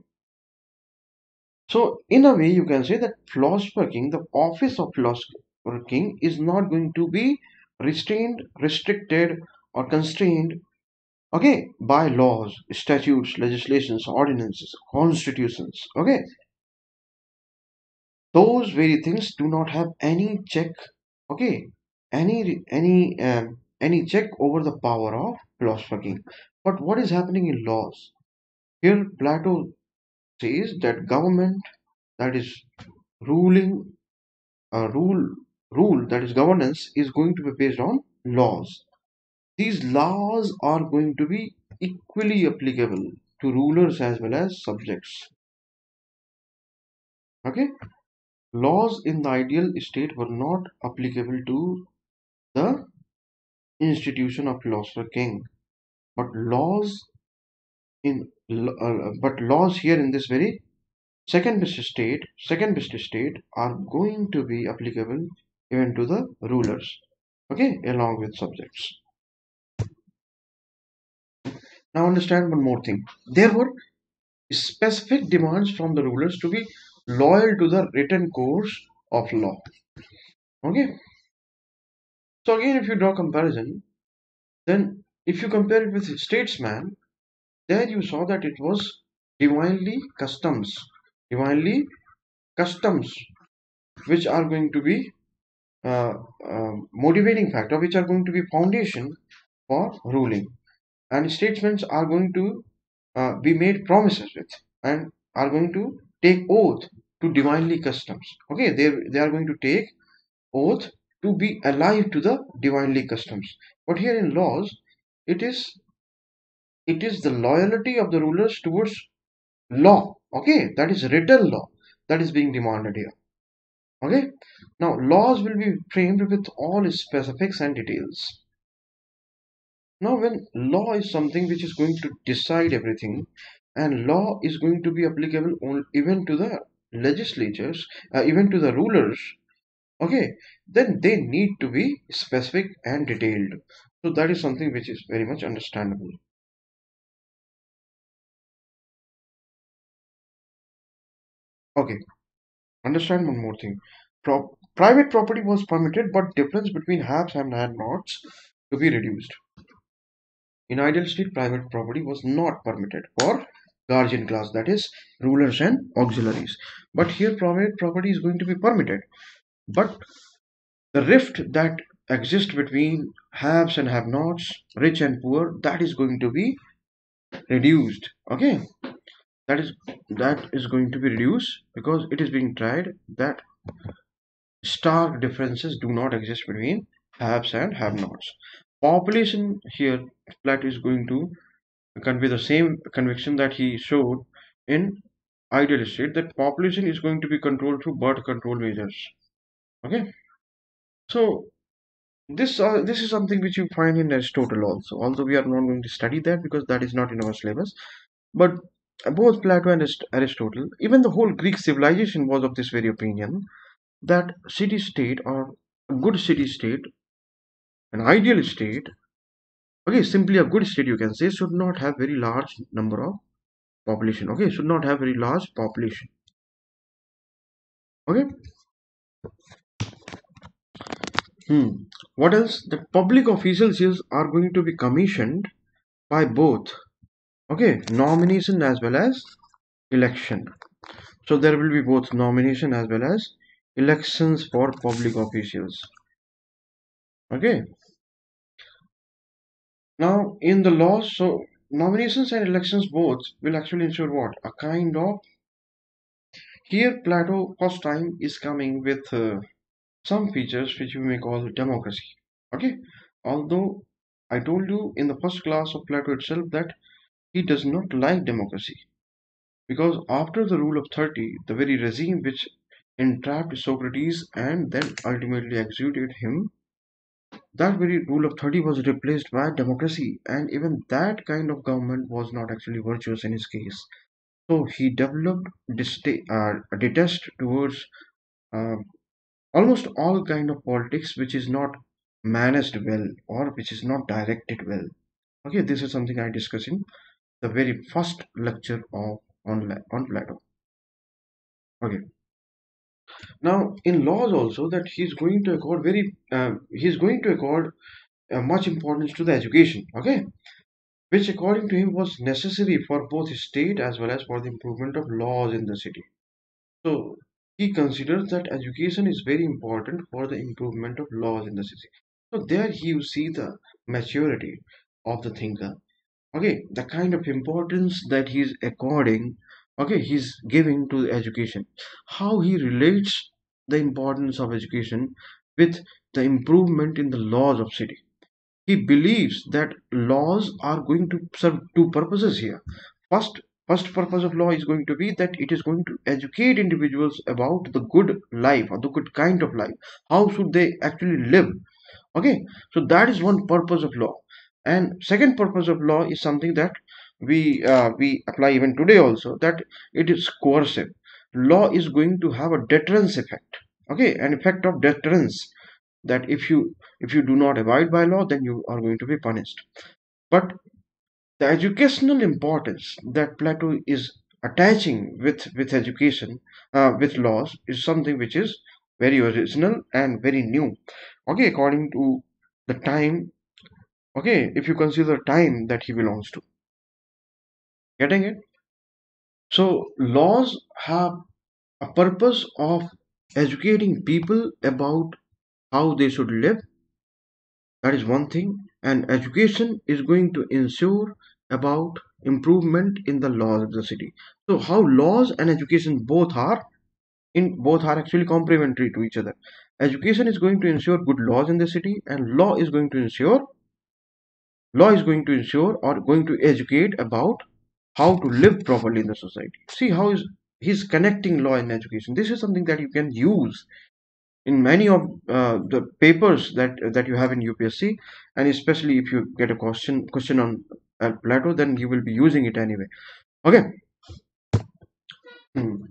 Speaker 1: so in a way you can say that Philosopher King, the office of Philosopher King is not going to be restrained, restricted, or constrained, okay, by laws, statutes, legislations, ordinances, constitutions. Okay, those very things do not have any check, okay, any check over the power of Philosopher King. But what is happening in laws? Here Plato says that government, that is ruling, rule that is governance, is going to be based on laws. These laws are going to be equally applicable to rulers as well as subjects. Okay, laws in the ideal state were not applicable to the institution of Philosopher King, but laws here in this very second best state are going to be applicable even to the rulers, okay, along with subjects. Now understand one more thing. There were specific demands from the rulers to be loyal to the written course of law. Okay. So again, if you draw comparison, then if you compare it with Statesman, there you saw that it was divinely customs, divinely customs, which are going to be motivating factor, which are going to be foundation for ruling. And statesmen are going to be made promises with and are going to take oath to divinely customs. Okay, they are going to take oath to be alive to the divinely customs. But here in laws, it is the loyalty of the rulers towards law. Okay, that is written law that is being demanded here. Okay, now laws will be framed with all its specifics and details. Now, when law is something which is going to decide everything, and law is going to be applicable even to the legislatures, even to the rulers, okay, then they need to be specific and detailed. So that is something which is very much understandable. Okay, understand one more thing. Private property was permitted, but difference between haves and have-nots to be reduced. In ideal state, private property was not permitted for guardian class, that is rulers and auxiliaries. But here private property is going to be permitted. But the rift that exists between haves and have-nots, rich and poor, that is going to be reduced. Okay, that is going to be reduced, because it is being tried that stark differences do not exist between haves and have-nots. Population here, Plato is going to convey the same conviction that he showed in ideal state, that population is going to be controlled through birth control measures. Okay, so this is something which you find in Aristotle also, although we are not going to study that because that is not in our syllabus. But both Plato and Aristotle, even the whole Greek civilization was of this very opinion, that city state, or a good city state, an ideal state, okay, simply a good state you can say, should not have very large number of population. Okay, should not have very large population. Okay. What else? The public officials here are going to be commissioned by both, okay, nomination as well as election. So there will be both nomination as well as elections for public officials. Okay. Now in the law, so nominations and elections both will actually ensure what? A kind of, here Plato first time is coming with some features which we may call democracy. Okay. Although I told you in the first class of Plato itself that he does not like democracy, because after the rule of 30, the very regime which entrapped Socrates and then ultimately executed him, that very rule of 30 was replaced by democracy, and even that kind of government was not actually virtuous in his case. So he developed a detest towards uh, almost all kind of politics which is not managed well or which is not directed well. Okay, this is something I discuss in the very first lecture of on Plato. Okay. Now in laws also, that he's going to accord much importance to the education. Okay, which according to him was necessary for both state as well as for the improvement of laws in the city. So he considers that education is very important for the improvement of laws in the city. So there you see the maturity of the thinker. Okay, the kind of importance that he's according, okay, he's giving to education, how he relates the importance of education with the improvement in the laws of city. He believes that laws are going to serve two purposes here. First purpose of law is going to be that it is going to educate individuals about the good life or the good kind of life. How should they actually live? Okay, so that is one purpose of law. And second purpose of law is something that we apply even today also, that it is coercive. Law is going to have a deterrence effect. Okay, an effect of deterrence, that if you do not abide by law, then you are going to be punished. But the educational importance that Plato is attaching with education, with laws, is something which is very original and very new. Okay, according to the time, okay, if you consider time that he belongs to, getting it? So laws have a purpose of educating people about how they should live. That is one thing. And education is going to ensure about improvement in the laws of the city. So how laws and education both are actually complementary to each other. Education is going to ensure good laws in the city, and law is going to ensure or going to educate about how to live properly in the society. See how he's connecting law and education. This is something that you can use in many of the papers that you have in UPSC, and especially if you get a question on Plato, then you will be using it anyway. Okay. Hmm.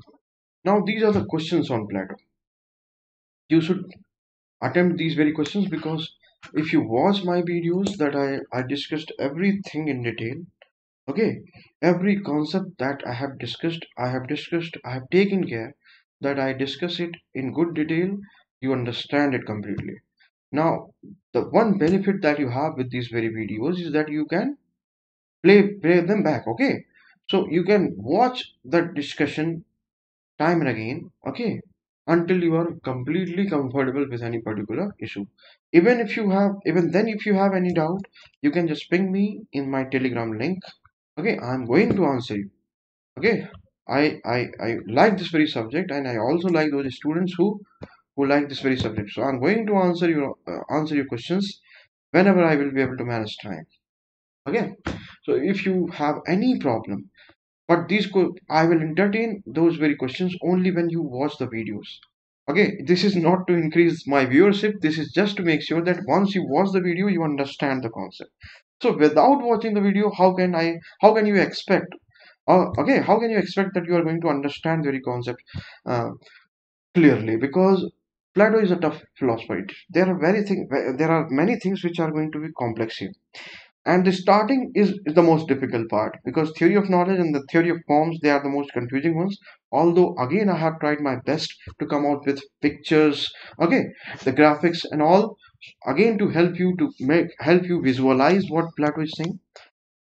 Speaker 1: Now these are the questions on Plato. You should attempt these very questions, because if you watch my videos, that I discussed everything in detail. Okay, every concept that I have taken care that I discuss it in good detail, you understand it completely. Now, the one benefit that you have with these very videos is that you can play them back, okay? So you can watch the discussion time and again, okay, until you are completely comfortable with any particular issue. Even then, if you have any doubt, you can just ping me in my Telegram link. Okay, I'm going to answer you. Okay, I like this very subject, and I also like those students who like this very subject. So I'm going to answer your questions whenever I will be able to manage time. Okay, so if you have any problem, but I will entertain those very questions only when you watch the videos. Okay, this is not to increase my viewership. This is just to make sure that once you watch the video, you understand the concept. So without watching the video, how can you expect? Okay, how can you expect that you are going to understand the very concept uh, clearly? Because Plato is a tough philosopher. There are many things which are going to be complex here. And the starting is the most difficult part, because theory of knowledge and the theory of forms, they are the most confusing ones. Although again I have tried my best to come out with pictures, okay, the graphics and all, again to help you visualize what Plato is saying.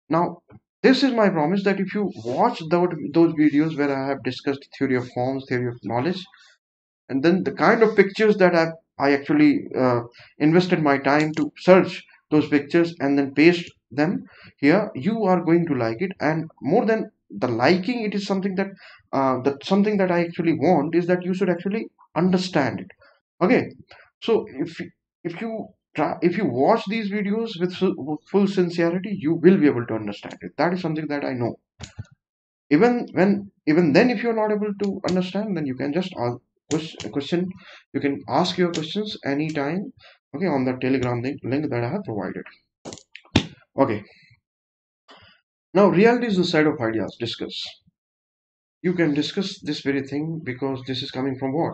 Speaker 1: Now, this is my promise that if you watch those videos where I have discussed theory of forms, theory of knowledge, and then the kind of pictures that I actually invested my time to search those pictures and then paste them here, you are going to like it. And more than the liking, it is something that I actually want is that you should actually understand it. Okay, so if you watch these videos with full sincerity, you will be able to understand it. That is something that I know. Even then, if you're not able to understand, then you can just ask question. You can ask your questions anytime, okay, on the Telegram link that I have provided. Okay, now reality is the side of ideas. Discuss. You can discuss this very thing because this is coming from what?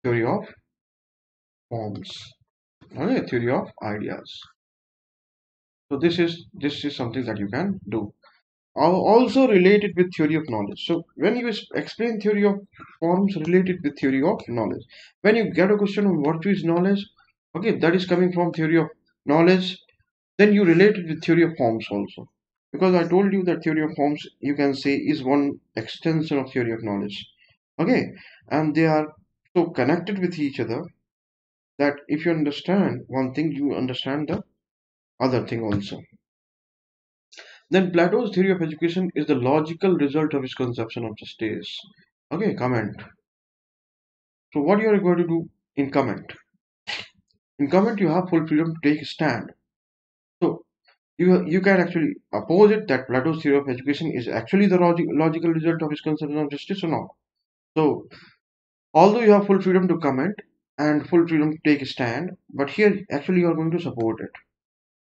Speaker 1: Theory of forms. Okay, theory of ideas. So this is something that you can do. Also related with theory of knowledge. So when you explain theory of forms related with theory of knowledge, when you get a question on what is knowledge, okay, that is coming from theory of knowledge, then you relate it with theory of forms also. Because I told you that theory of forms, you can say, is one extension of theory of knowledge. Okay, and they are so connected with each other that if you understand one thing, you understand the other thing also. Then Plato's theory of education is the logical result of his conception of justice. Okay, comment. So what you are going to do in comment? In comment, you have full freedom to take a stand. So you can actually oppose it that Plato's theory of education is actually the logical result of his conception of justice or not. So although you have full freedom to comment and full freedom to take a stand, but here actually you are going to support it.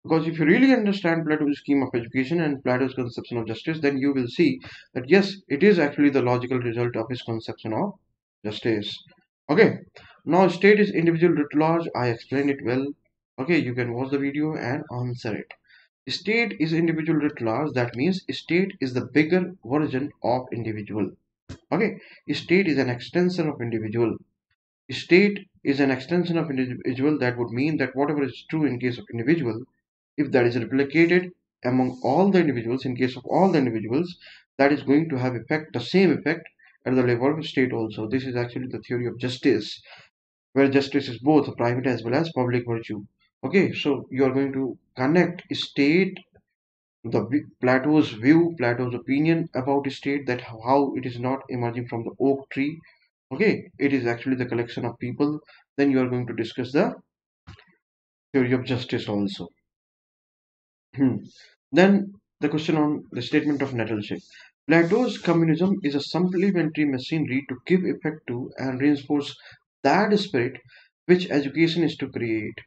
Speaker 1: Because if you really understand Plato's scheme of education and Plato's conception of justice, then you will see that yes, it is actually the logical result of his conception of justice. Okay, now state is individual writ large. I explained it well. Okay, you can watch the video and answer it. State is individual writ large. That means state is the bigger version of individual. Okay, state is an extension of individual. State is an extension of individual. That would mean that whatever is true in case of individual, if that is replicated among all the individuals, in case of all the individuals, that is going to have the same effect at the level of state also. This is actually the theory of justice, where justice is both a private as well as public virtue. Okay, so you are going to connect state, Plato's view, Plato's opinion about state, that how it is not emerging from the oak tree. Okay, it is actually the collection of people. Then you are going to discuss the theory of justice also. Then the question on the statement of nettleship. Plato's communism is a supplementary machinery to give effect to and reinforce that spirit which education is to create.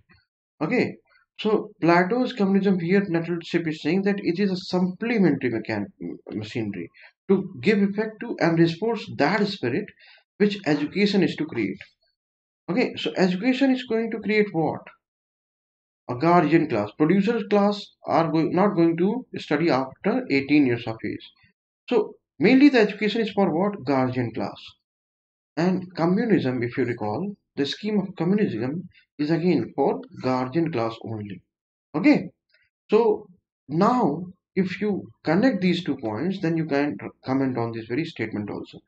Speaker 1: Okay, so Plato's communism here, nettleship is saying that it is a supplementary machinery to give effect to and reinforce that spirit which education is to create. Okay, so education is going to create what? A guardian class. Producers class are not going to study after 18 years of age. So mainly the education is for what? Guardian class. And communism, if you recall, the scheme of communism is again for guardian class only. Okay. So now if you connect these 2 points, then you can comment on this very statement also.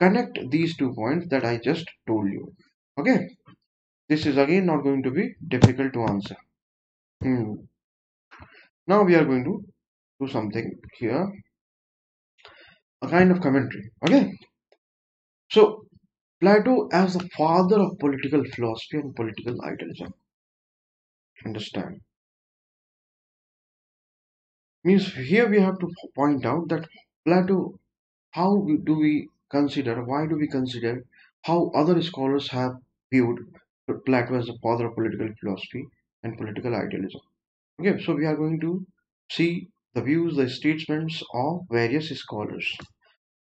Speaker 1: Connect these 2 points that I just told you. Okay. This is again not going to be difficult to answer. Hmm. Now we are going to do something here. a kind of commentary. Okay, so Plato as the father of political philosophy and political idealism. Understand? Means here we have to point out that Plato, do we consider, why do we consider how other scholars have viewed Plato as the father of political philosophy and political idealism. Okay, so we are going to see the views, the statements of various scholars.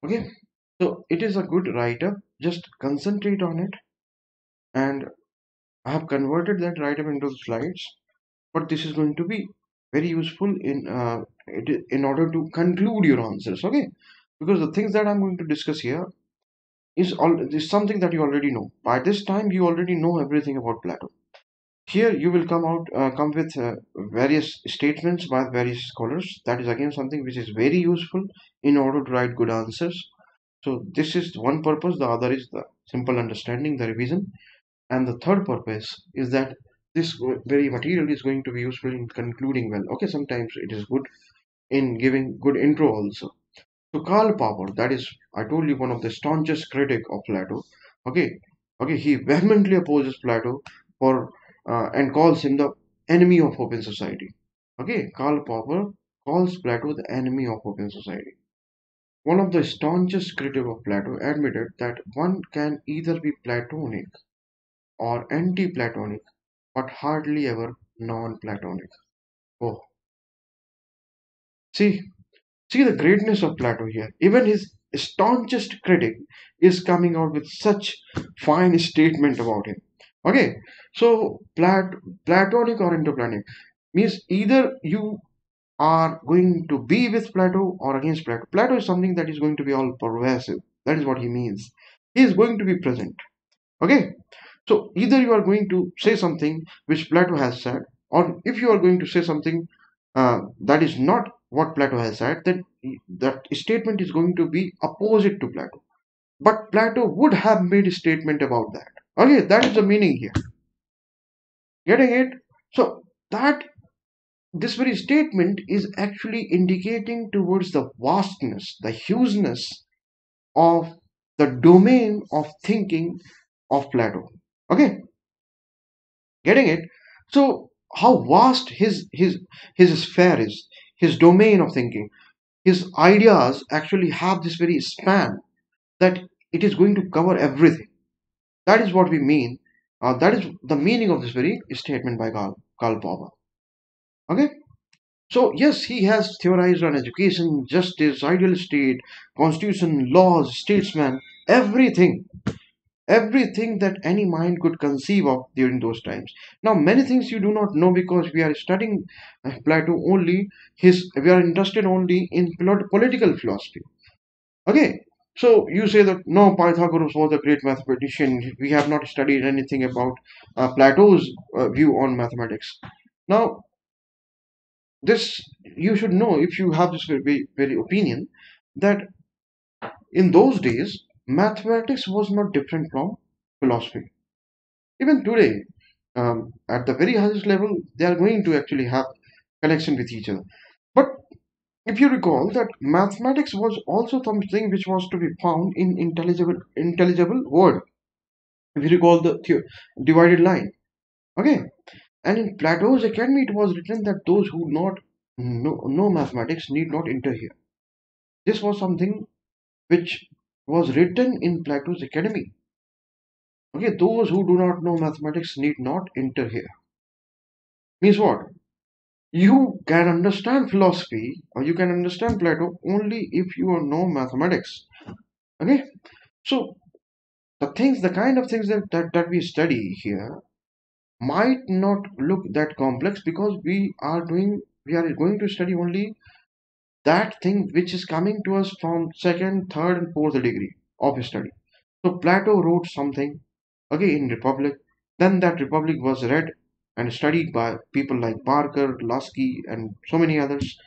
Speaker 1: Okay, so it is a good write-up, just concentrate on it, and I have converted that write-up into slides, but this is going to be very useful in order to conclude your answers. Okay, because the things that I'm going to discuss here is something that you already know. By this time, you already know everything about Plato. Here, you will come with various statements by various scholars. That is again something which is very useful in order to write good answers. So this is one purpose. The other is the simple understanding, the revision, and the third purpose is that this very material is going to be useful in concluding well. Okay, sometimes it is good in giving good intro also. So Karl Popper, that is, I told you, one of the staunchest critic of Plato. Okay, he vehemently opposes Plato for and calls him the enemy of open society. Okay, Karl Popper calls Plato the enemy of open society. One of the staunchest critics of Plato admitted that one can either be Platonic or anti-Platonic, but hardly ever non-Platonic. Oh, see, See the greatness of Plato here. Even his staunchest critic is coming out with such fine statement about him. Okay, so Platonic or interplatonic means either you are going to be with Plato or against Plato. Plato is something that is going to be all pervasive. That is what he means. He is going to be present. Okay, so either you are going to say something which Plato has said, or if you are going to say something that is not what Plato has said, then that statement is going to be opposite to Plato. But Plato would have made a statement about that. Okay, that is the meaning here. Getting it? So that this very statement is actually indicating towards the vastness, the hugeness of the domain of thinking of Plato. Okay, getting it? So how vast his sphere is, his domain of thinking, his ideas actually have this very span that it is going to cover everything. That is what we mean. That is the meaning of this very statement by Karl Popper. Okay. So yes, he has theorized on education, justice, ideal state, constitution, laws, statesman, everything everything that any mind could conceive of during those times. Now, many things you do not know because we are studying Plato only. We are interested only in political philosophy. Okay, so you say that no, Pythagoras was a great mathematician. We have not studied anything about Plato's view on mathematics. Now, this you should know if you have this very opinion that in those days mathematics was not different from philosophy. Even today, at the very highest level, they are going to actually have connection with each other. But if you recall that mathematics was also something which was to be found in intelligible word. If you recall the divided line, okay. And in Plato's Academy, it was written that those who not know mathematics need not enter here. This was something which was written in Plato's Academy. Okay, those who do not know mathematics need not enter here. Means what? You can understand philosophy or you can understand Plato only if you know mathematics. Okay? So the kind of things that we study here might not look that complex because we are going to study only that thing which is coming to us from second, third, and fourth degree of study. So Plato wrote something, okay, in Republic. Then that Republic was read and studied by people like Barker, Lasky, and so many others.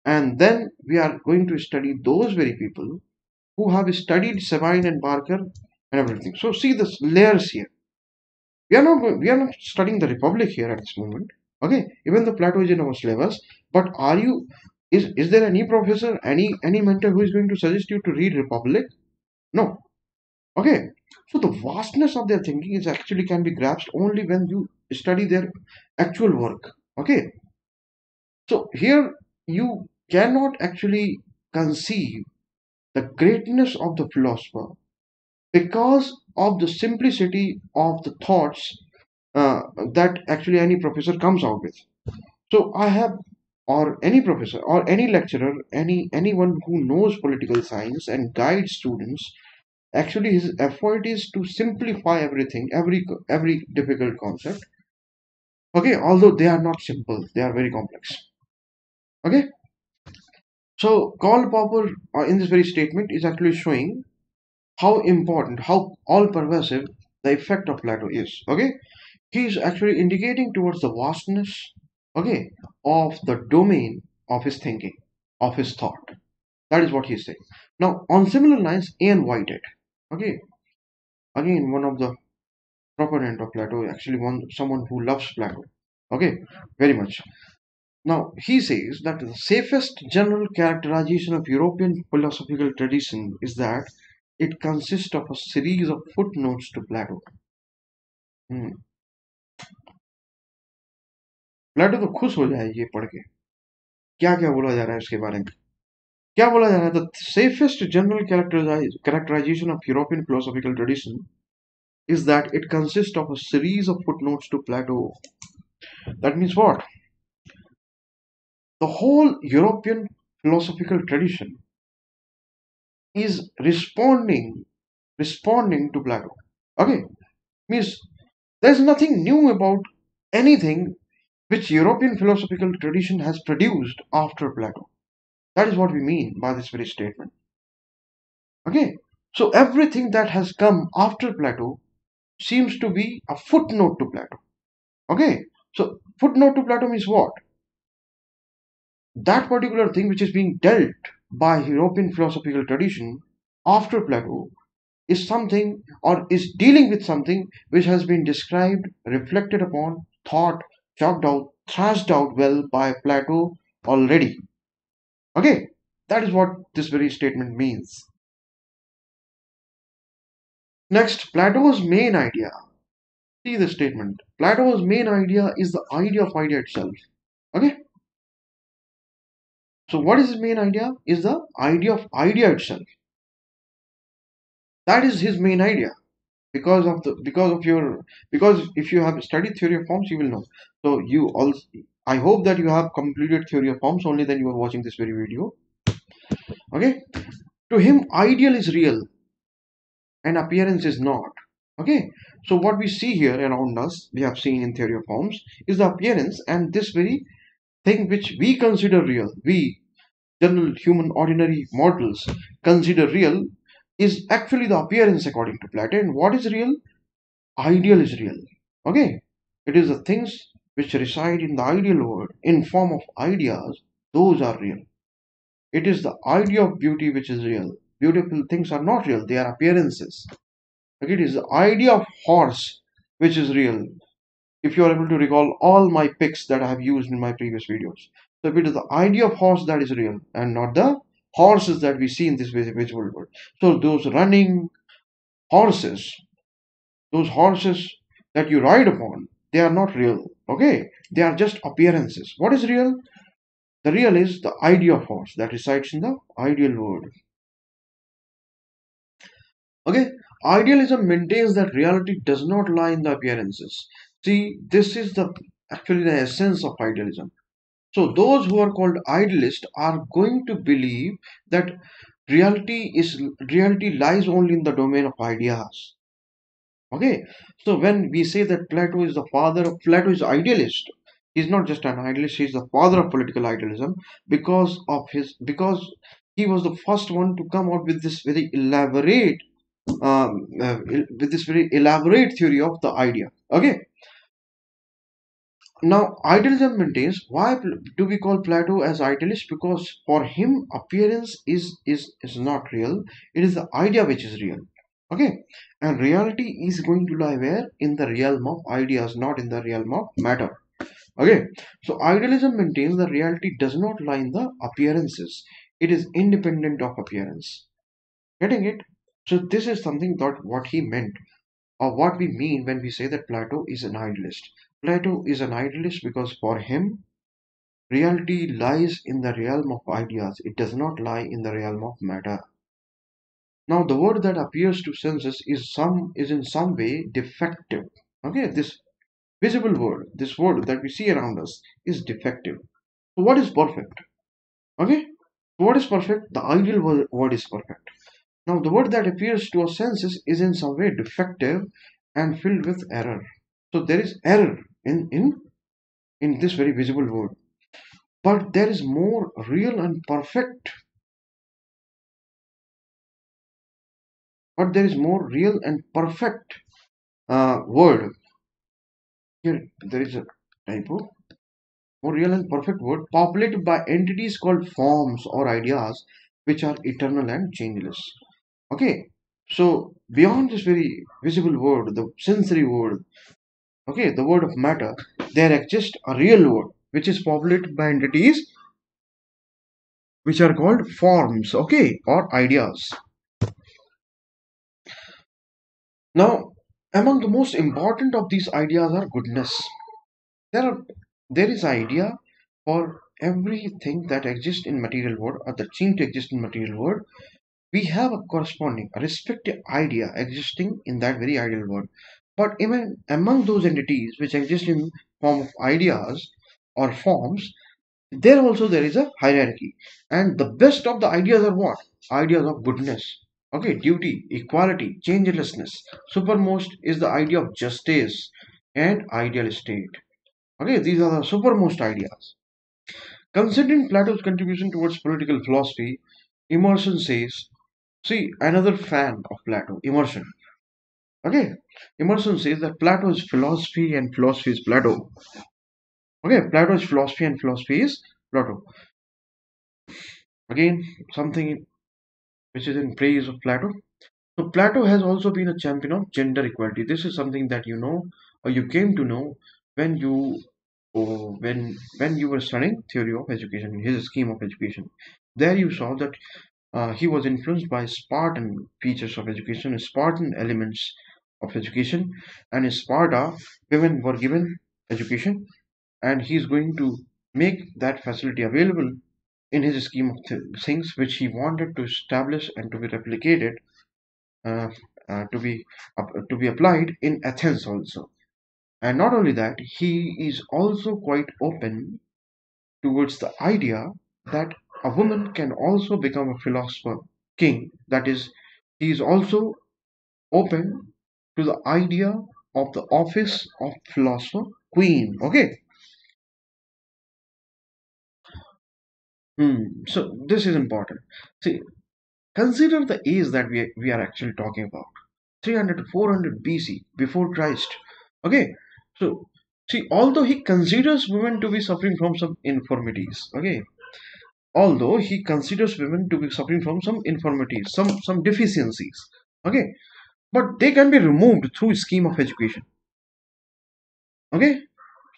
Speaker 1: And then we are going to study those very people who have studied Sabine and Barker and everything. So see the layers here. We are not studying the Republic here at this moment. Okay, even though Plato is in our syllabus, but are you Is there any professor, any mentor who is going to suggest you to read Republic? No. Okay. So the vastness of their thinking is actually can be grasped only when you study their actual work. Okay. So here you cannot actually conceive the greatness of the philosopher because of the simplicity of the thoughts that actually any professor comes out with. So I have, or any professor, or any lecturer, anyone who knows political science and guides students, actually his effort is to simplify everything, every difficult concept. Okay, although they are not simple, they are very complex. Okay, so Karl Popper in this very statement is actually showing how important, how all-pervasive the effect of Plato is. Okay, he is actually indicating towards the vastness, okay, of the domain of his thinking, of his thought. That is what he is saying. Now, on similar lines, Ian Whitehead, okay, again one of the proponent of Plato, actually one someone who loves Plato, okay, very much. Now, he says that the safest general characterization of European philosophical tradition is that it consists of a series of footnotes to Plato. Hmm. प्लेटो तो खुश हो जाए ये पढ़ के, क्या क्या बोला जा रहा है इसके बारे में, क्या बोला जा रहा है? The safest general characterization of European philosophical tradition is that it consists of a series of footnotes to Plato. That means what? The whole European philosophical tradition is responding to Plato. Okay, means there's nothing new about anything which European philosophical tradition has produced after Plato. That is what we mean by this very statement. Okay, so everything that has come after Plato seems to be a footnote to Plato. Okay, so footnote to Plato means what? That particular thing which is being dealt by European philosophical tradition after Plato is something or is dealing with something which has been described, reflected upon, thought, chalked out, thrashed out well by Plato already. Okay, that is what this very statement means. Next, Plato's main idea. See the statement. Plato's main idea is the idea of idea itself. Okay, so what is his main idea? Is the idea of idea itself. That is his main idea. Because if you have studied theory of forms, you will know. So you also, I hope that you have completed theory of forms, only then you are watching this very video. Okay, to him ideal is real and appearance is not. Okay, so what we see here around us, we have seen in theory of forms, is the appearance, and this very thing which we consider real, we general human ordinary mortals consider real, is actually the appearance according to Plato. And what is real? Ideal is real. Okay, it is the things which reside in the ideal world in form of ideas, those are real. It is the idea of beauty which is real. Beautiful things are not real, they are appearances. Okay, it is the idea of horse which is real. If you are able to recall all my pics that I have used in my previous videos, so if it is the idea of horse that is real and not the horses that we see in this visible world, so those running horses, those horses that you ride upon, they are not real. Okay, they are just appearances. What is real? The real is the idea of horse that resides in the ideal world. Okay, idealism maintains that reality does not lie in the appearances. See, this is the actually the essence of idealism. So those who are called idealists are going to believe that reality lies only in the domain of ideas. Okay, so when we say that Plato is the father of Plato is idealist, he's not just an idealist, he's the father of political idealism because he was the first one to come out with this very elaborate theory of the idea. Okay, now idealism maintains, why do we call Plato as idealist? Because for him appearance is not real, it is the idea which is real. Okay, and reality is going to lie where? In the realm of ideas, not in the realm of matter. Okay, so idealism maintains that reality does not lie in the appearances, it is independent of appearance. Getting it? So, this is something that what he meant, or what we mean when we say that Plato is an idealist. Plato is an idealist because for him, reality lies in the realm of ideas, it does not lie in the realm of matter. Now, the word that appears to senses is in some way defective. Okay, this visible world, this world that we see around us, is defective. So, what is perfect? Okay, what is perfect? The ideal word is perfect. Now, the word that appears to our senses is in some way defective and filled with error. So, there is error in this very visible world, but there is more real and perfect. But there is more real and perfect word. Here, there is a typo. More real and perfect word populated by entities called forms or ideas, which are eternal and changeless. Okay, so beyond this very visible world, the sensory world, okay, the word of matter, there exists a real world which is populated by entities which are called forms, okay, or ideas. Now, among the most important of these ideas are goodness. There are there is idea for everything that exists in material world or that seem to exist in material world. We have a corresponding, a respective idea existing in that very ideal world. But even among those entities which exist in form of ideas or forms, there is a hierarchy. And the best of the ideas are what? Ideas of goodness. Okay, duty, equality, changelessness. Supermost is the idea of justice and ideal state. Okay, these are the supermost ideas. Considering Plato's contribution towards political philosophy, Emerson says, see, another fan of Plato, Emerson. Okay, Emerson says that Plato is philosophy and philosophy is Plato. Okay, Plato is philosophy and philosophy is Plato. Again, something which is in praise of Plato. So Plato has also been a champion of gender equality. This is something that you know or you came to know when you when you were studying theory of education, his scheme of education. There you saw that he was influenced by Spartan features of education, Spartan elements of education, and in Sparta, women were given education, and he's going to make that facility available in his scheme of things, which he wanted to establish and to be replicated, uh, to be applied in Athens also. And not only that, he is also quite open towards the idea that a woman can also become a philosopher king. That is, he is also open to the idea of the office of philosopher queen. Okay. So this is important. See, consider the age that we are actually talking about. 300 to 400 BC, before Christ. Okay. So, see, although he considers women to be suffering from some infirmities, okay, although he considers women to be suffering from some infirmities, some deficiencies, okay, but they can be removed through scheme of education. Okay,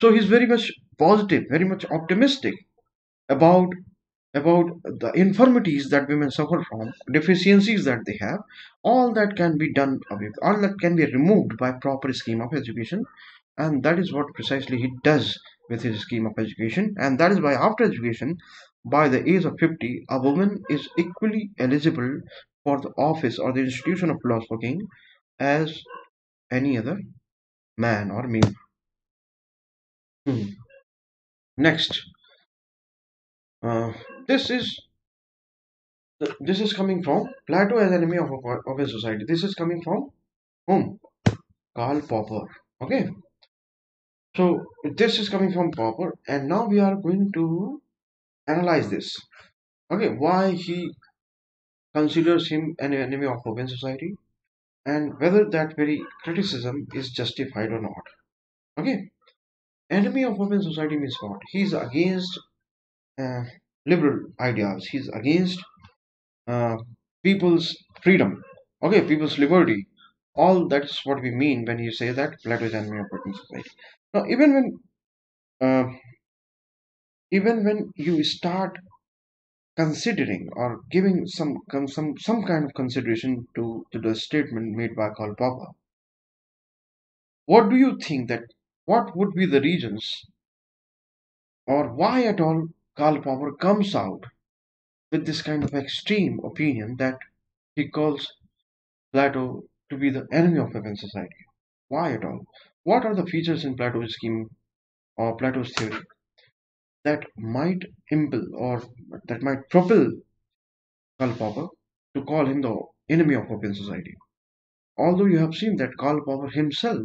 Speaker 1: so he's very much positive, very much optimistic about the infirmities that women suffer from, deficiencies that they have. All that can be done away, all that can be removed by proper scheme of education, and that is what precisely he does with his scheme of education. And that is why after education, by the age of 50, a woman is equally eligible for the office or the institution of philosopher king as any other man or male. Hmm. Next, uh, this is this is coming from Plato as enemy of a society. This is coming from whom? Karl Popper. Okay, so this is coming from Popper, and now we are going to analyze this. Okay, why he considers him an enemy of open society, and whether that very criticism is justified or not. Okay, enemy of open society means what? He's against uh, liberal ideas. He's against uh, people's freedom. Okay, people's liberty. All that's what we mean when you say that Plato is enemy of open society. Now, even when uh, even when you start considering or giving some kind of consideration to the statement made by Karl Popper, what do you think that what would be the reasons or why at all Karl Popper comes out with this kind of extreme opinion that he calls Plato to be the enemy of human society? Why at all? What are the features in Plato's scheme or Plato's theory that might impel or that might propel Karl Popper to call him the enemy of open society? Although you have seen that Karl Popper himself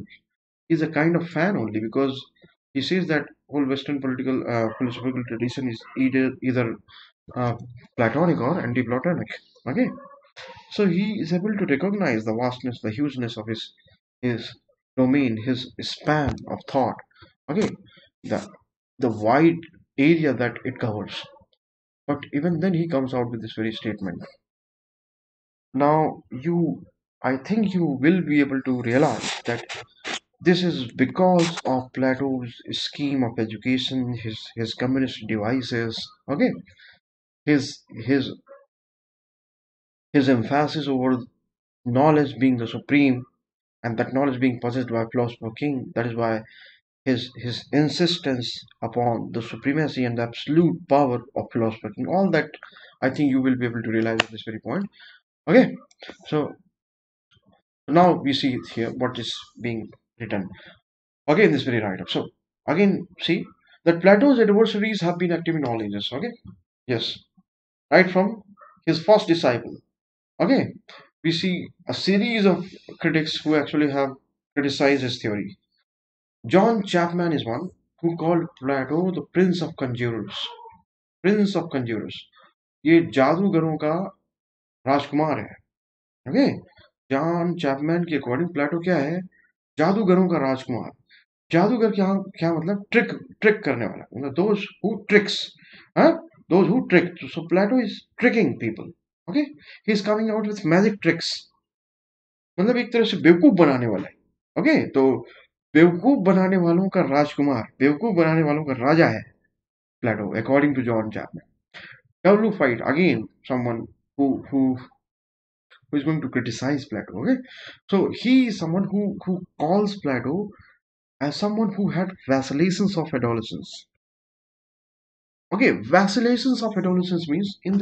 Speaker 1: is a kind of fan only because he says that whole Western political philosophical tradition is either uh, Platonic or anti-Platonic. Okay, so he is able to recognize the vastness, the hugeness of his domain, his span of thought. Okay, the the wide area that it covers. But even then, he comes out with this very statement. Now, I think you will be able to realize that this is because of Plato's scheme of education, his communist devices. Okay, his his his emphasis over knowledge being the supreme, and that knowledge being possessed by Philosopher King. That is why his insistence upon the supremacy and the absolute power of Philosopher King. All that I think you will be able to realize at this very point. Okay, so now we see here what is being written. Okay, in this very write-up. So again, see that Plato's adversaries have been active in all ages. Okay, yes, right from his first disciple. Okay, we see a series of critics who actually have criticized his theory. John Chapman is one who called Plato the prince of conjurers. Prince of conjurers. ये जादूगरों का राजकुमार है. Okay, John Chapman के according प्लेटो क्या है? जादूगरों का राजकुमार. जादूगर क्या क्या मतलब? ट्रिक करने वाला, मतलब दोज हु ट्रिक्स, हाँ, those who trick. So Plato is tricking people. Okay, he is coming out with magic tricks, मतलब एक तरह से बेवकूफ बनाने वाला है. ओके, तो बेवकूफ बनाने वालों का राजकुमार, बेवकूफ बनाने वालों का राजा है प्लेटो, according to John Chapman. W fight again someone who is going to criticize Plato. Okay, so he is someone who calls Plato as someone who had vacillations of adolescence. Okay, vacillations of adolescence means in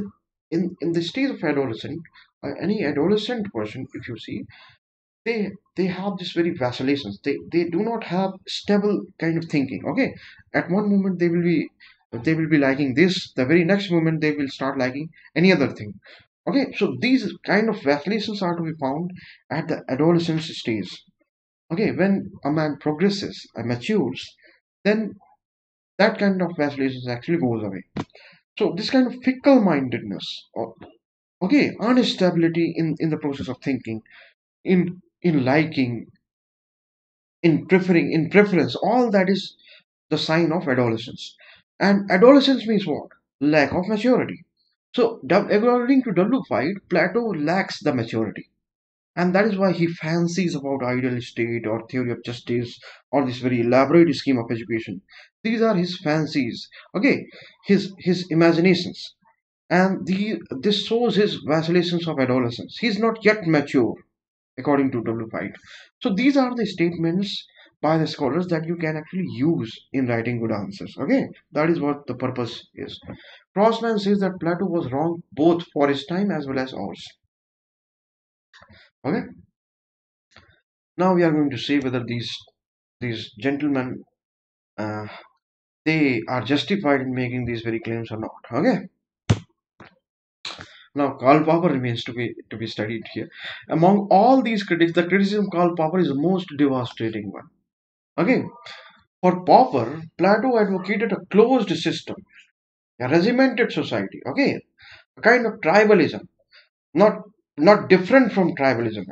Speaker 1: the stage of adolescent, any adolescent person, if you see, they have this very vacillations. They do not have stable kind of thinking. Okay, at one moment they will be liking this, the very next moment they will start liking any other thing. Okay, so these kind of vacillations are to be found at the adolescence stage. Okay, when a man progresses and matures, then that kind of vacillations actually goes away. So this kind of fickle mindedness, or okay, instability in the process of thinking, in liking, in preferring, in preference, all that is the sign of adolescence. And adolescence means what? Lack of maturity. So according to W. White, Plato lacks the maturity. And that is why he fancies about ideal state or theory of justice or this very elaborate scheme of education. These are his fancies, okay, his imaginations. And this shows his vacillations of adolescence. He is not yet mature, according to W. White. So these are the statements by the scholars that you can actually use in writing good answers. Okay, that is what the purpose is. Crossman says that Plato was wrong both for his time as well as ours. Okay, now we are going to see whether these gentlemen uh, they are justified in making these very claims or not. Okay. Now, Karl Popper remains to be studied here. Among all these critics, the criticism of Karl Popper is the most devastating one. Okay, for Popper, Plato advocated a closed system, a regimented society. Okay, a kind of tribalism, not not different from tribalism.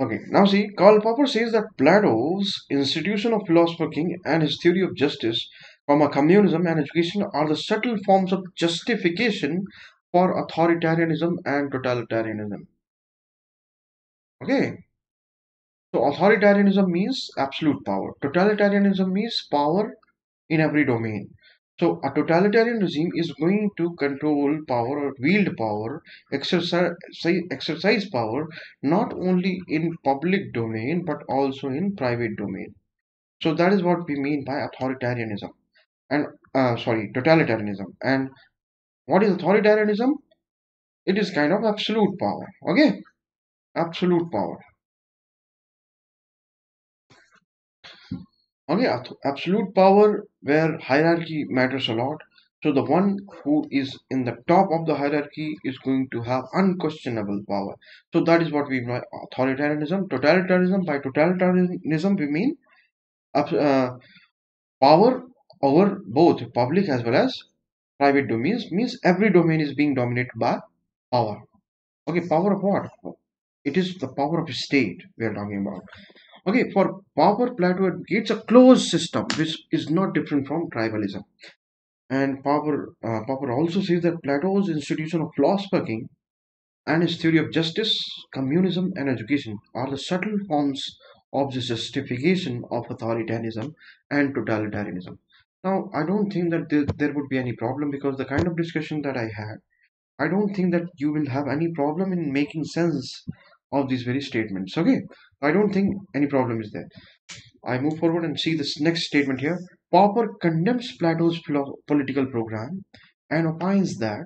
Speaker 1: Okay, now see, Karl Popper says that Plato's institution of Philosopher King and his theory of justice, communism and education are the subtle forms of justification for authoritarianism and totalitarianism. Okay, So authoritarianism means absolute power. Totalitarianism means power in every domain. So a totalitarian regime is going to control power or wield power, exercise power not only in public domain but also in private domain. So that is what we mean by authoritarianism and totalitarianism. And what is authoritarianism? It is kind of absolute power. Okay, absolute power. Okay, absolute power where hierarchy matters a lot. So the one who is in the top of the hierarchy is going to have unquestionable power. So that is what we mean by authoritarianism. Totalitarianism, by totalitarianism we mean power over both public as well as private domains, means every domain is being dominated by power. Okay, power of what? It is the power of state we are talking about. Okay, for power, Plato advocates a closed system which is not different from tribalism. And Popper also says that Plato's institution of philosopher king and his theory of justice, communism, and education are the subtle forms of the justification of authoritarianism and totalitarianism. Now, I don't think that there would be any problem because the kind of discussion that I had, I don't think that you will have any problem in making sense of these very statements. Okay, I don't think any problem is there. I move forward and see this next statement here. Popper condemns Plato's political program and opines that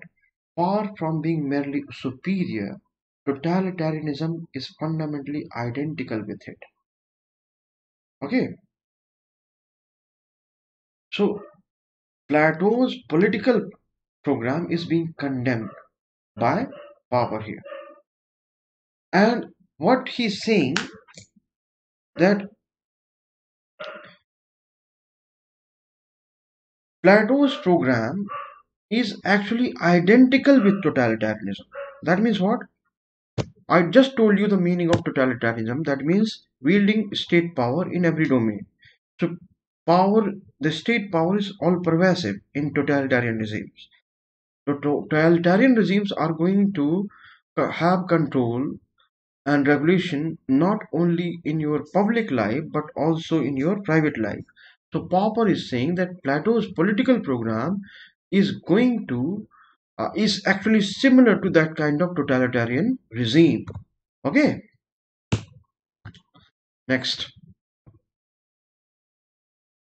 Speaker 1: far from being merely superior, totalitarianism is fundamentally identical with it. Okay, so Plato's political program is being condemned by Popper here. And what he's saying that Plato's program is actually identical with totalitarianism. That means what? I just told you the meaning of totalitarianism. That means wielding state power in every domain. So the state power is all pervasive in totalitarian regimes. So totalitarian regimes are going to have control and regulation not only in your public life but also in your private life. So Popper is saying that Plato's political program is going to is actually similar to that kind of totalitarian regime. Okay, next.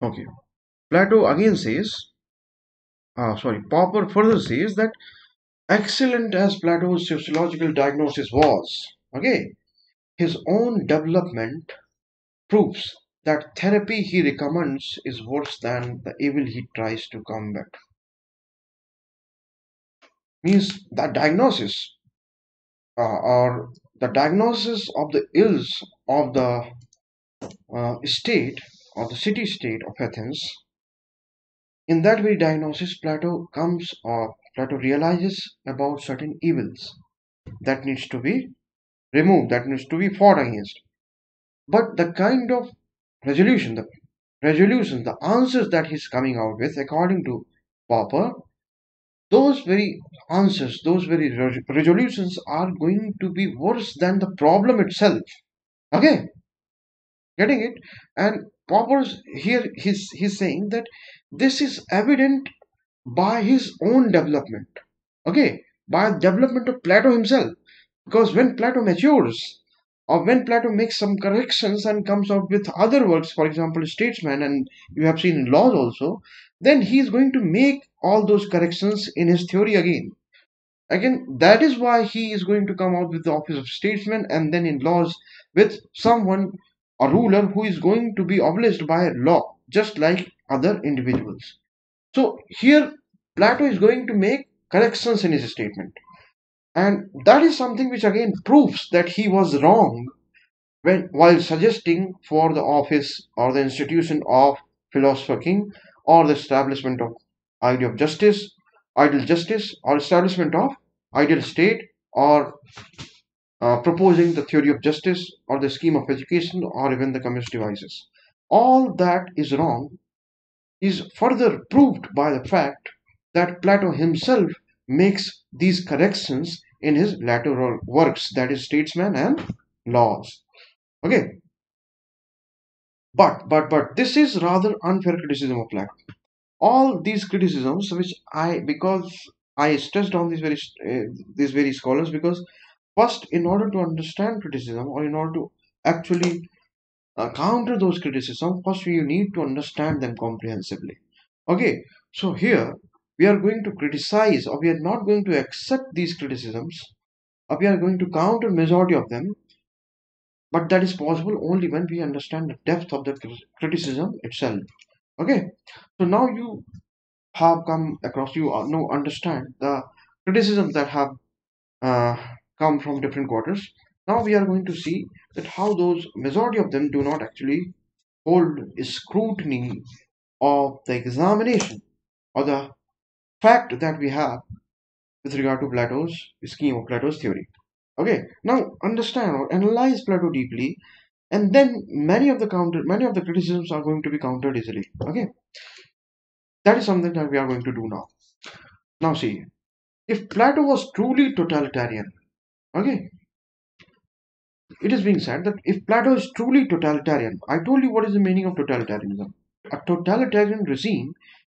Speaker 1: Okay, Plato again says, Popper further says that excellent as Plato's sociological diagnosis was, okay, his own development proves that therapy he recommends is worse than the evil he tries to combat. Means the diagnosis or the diagnosis of the ills of the state or the city state of Athens. In that very diagnosis, Plato realizes about certain evils that needs to be removed, that needs to be fought against. But the kind of resolutions, the answers that he's coming out with, according to Popper, those very answers, those very resolutions are going to be worse than the problem itself. Okay, getting it? And Popper's here he's saying that this is evident by his own development. Okay, by development of Plato himself. Because when Plato matures, or when Plato makes some corrections and comes out with other works, for example, Statesman, and you have seen in Laws also, then he is going to make all those corrections in his theory again. Again, that is why he is going to come out with the office of statesman and then in Laws with someone, a ruler who is going to be obliged by law, just like other individuals. So here, Plato is going to make corrections in his statement. And that is something which again proves that he was wrong while suggesting for the office or the institution of philosopher king or the establishment of idea of justice, ideal justice, or establishment of ideal state, or proposing the theory of justice or the scheme of education or even the communist devices. All that is wrong is further proved by the fact that Plato himself makes these corrections in his lateral works, that is Statesman and Laws. Okay, But this is rather unfair criticism of Plato. All these criticisms, which because I stressed on these very scholars, because first, in order to understand criticism, or in order to actually counter those criticisms, first you need to understand them comprehensively. Okay, so here we are going to criticize, or we are not going to accept these criticisms, or we are going to counter majority of them, but that is possible only when we understand the depth of the criticism itself. Okay, so now you have come across, you now understand the criticisms that have uh, come from different quarters. Now we are going to see that how those majority of them do not actually hold scrutiny of the examination, or the fact that we have with regard to Plato's scheme of Plato's theory. Okay, now understand or analyze Plato deeply, and then many of the criticisms are going to be countered easily. Okay, that is something that we are going to do now. Now see, if Plato was truly totalitarian, okay, it is being said that if Plato is truly totalitarian, I told you what is the meaning of totalitarianism. A totalitarian regime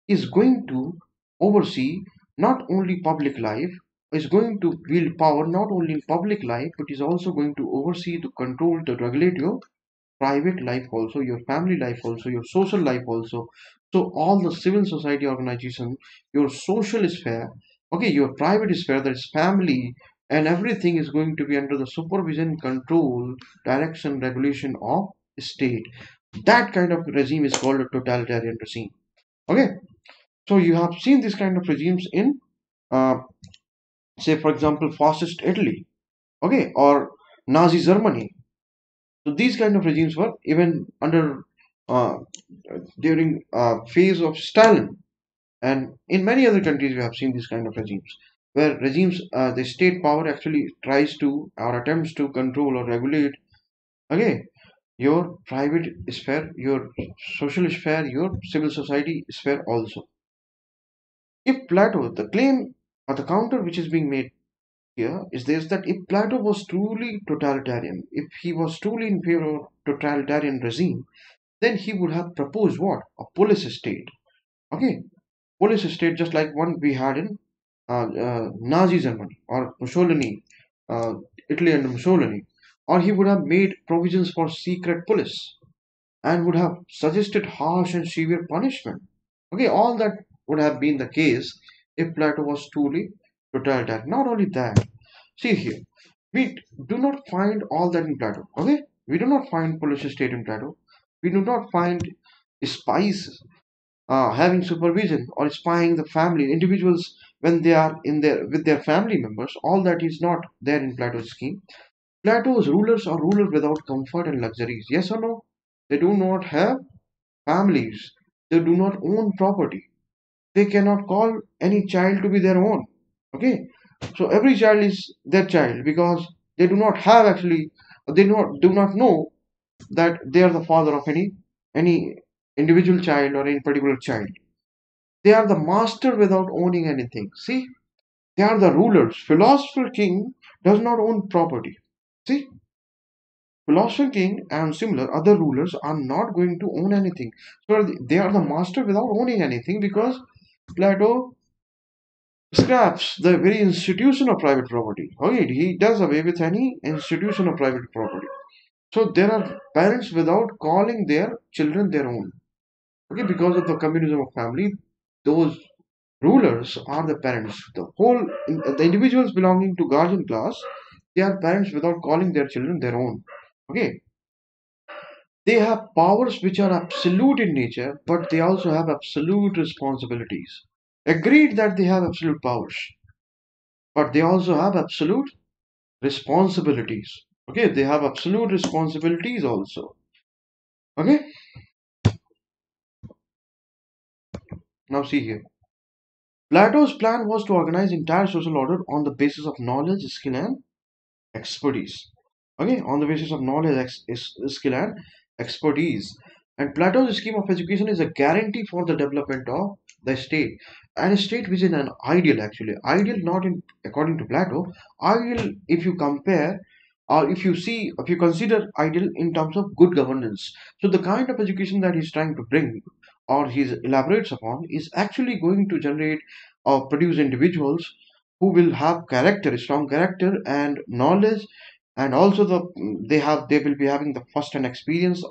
Speaker 1: is going to oversee not only public life, is going to wield power not only in public life, but is also going to oversee, to control, to regulate your private life also, your family life also, your social life also. So all the civil society organization, your social sphere, okay, your private sphere, that is family, and everything is going to be under the supervision, control, direction, regulation of state. That kind of regime is called a totalitarian regime. Okay, so you have seen this kind of regimes in, uh, say, for example, fascist Italy, okay, or Nazi Germany. So these kind of regimes were even under uh, during phase of Stalin, and in many other countries we have seen these kind of regimes, where regimes, the state power actually tries to or attempts to control or regulate, okay, your private sphere, your social sphere, your civil society sphere also. If Plato, the claim or the counter which is being made here is this, that if Plato was truly totalitarian, if he was truly in favor of totalitarian regime, then he would have proposed what? A police state. Okay, police state just like one we had in Nazi Germany or Mussolini, uh, Italy and Mussolini, or he would have made provisions for secret police and would have suggested harsh and severe punishment. Okay, all that would have been the case if Plato was truly totalitarian. Not only that, see here, we do not find all that in Plato. Okay, we do not find police state in Plato. We do not find spies having supervision or spying the family individuals when they are in their with their family members. All that is not there in Plato's scheme. Plato's rulers are rulers without comfort and luxuries. Yes or no? They do not have families. They do not own property. They cannot call any child to be their own. Okay? So every child is their child because they do not have actually, do not know that they are the father of any individual child or any particular child. They are the master without owning anything. See? They are the rulers. Philosopher King does not own property. See? Philosopher King and similar other rulers are not going to own anything. So they are the master without owning anything because Plato scraps the very institution of private property. Okay, he does away with any institution of private property. So there are parents without calling their children their own. Okay, because of the communism of family, those rulers are the parents. The individuals belonging to guardian class, they are parents without calling their children their own. Okay, they have powers which are absolute in nature, but they also have absolute responsibilities. Agreed that they have absolute powers, but they also have absolute responsibilities. Okay, they have absolute responsibilities also. Okay, now see here. Plato's plan was to organize entire social order on the basis of knowledge, skill, and expertise. Okay, on the basis of knowledge, skill, and expertise. And Plato's scheme of education is a guarantee for the development of the state, and a state which is an ideal actually. Ideal not in according to Plato. Ideal if you compare or if you consider ideal in terms of good governance. So the kind of education that he's trying to bring or he elaborates upon is actually going to generate or produce individuals who will have character, strong character and knowledge, and also they will be having the first hand experience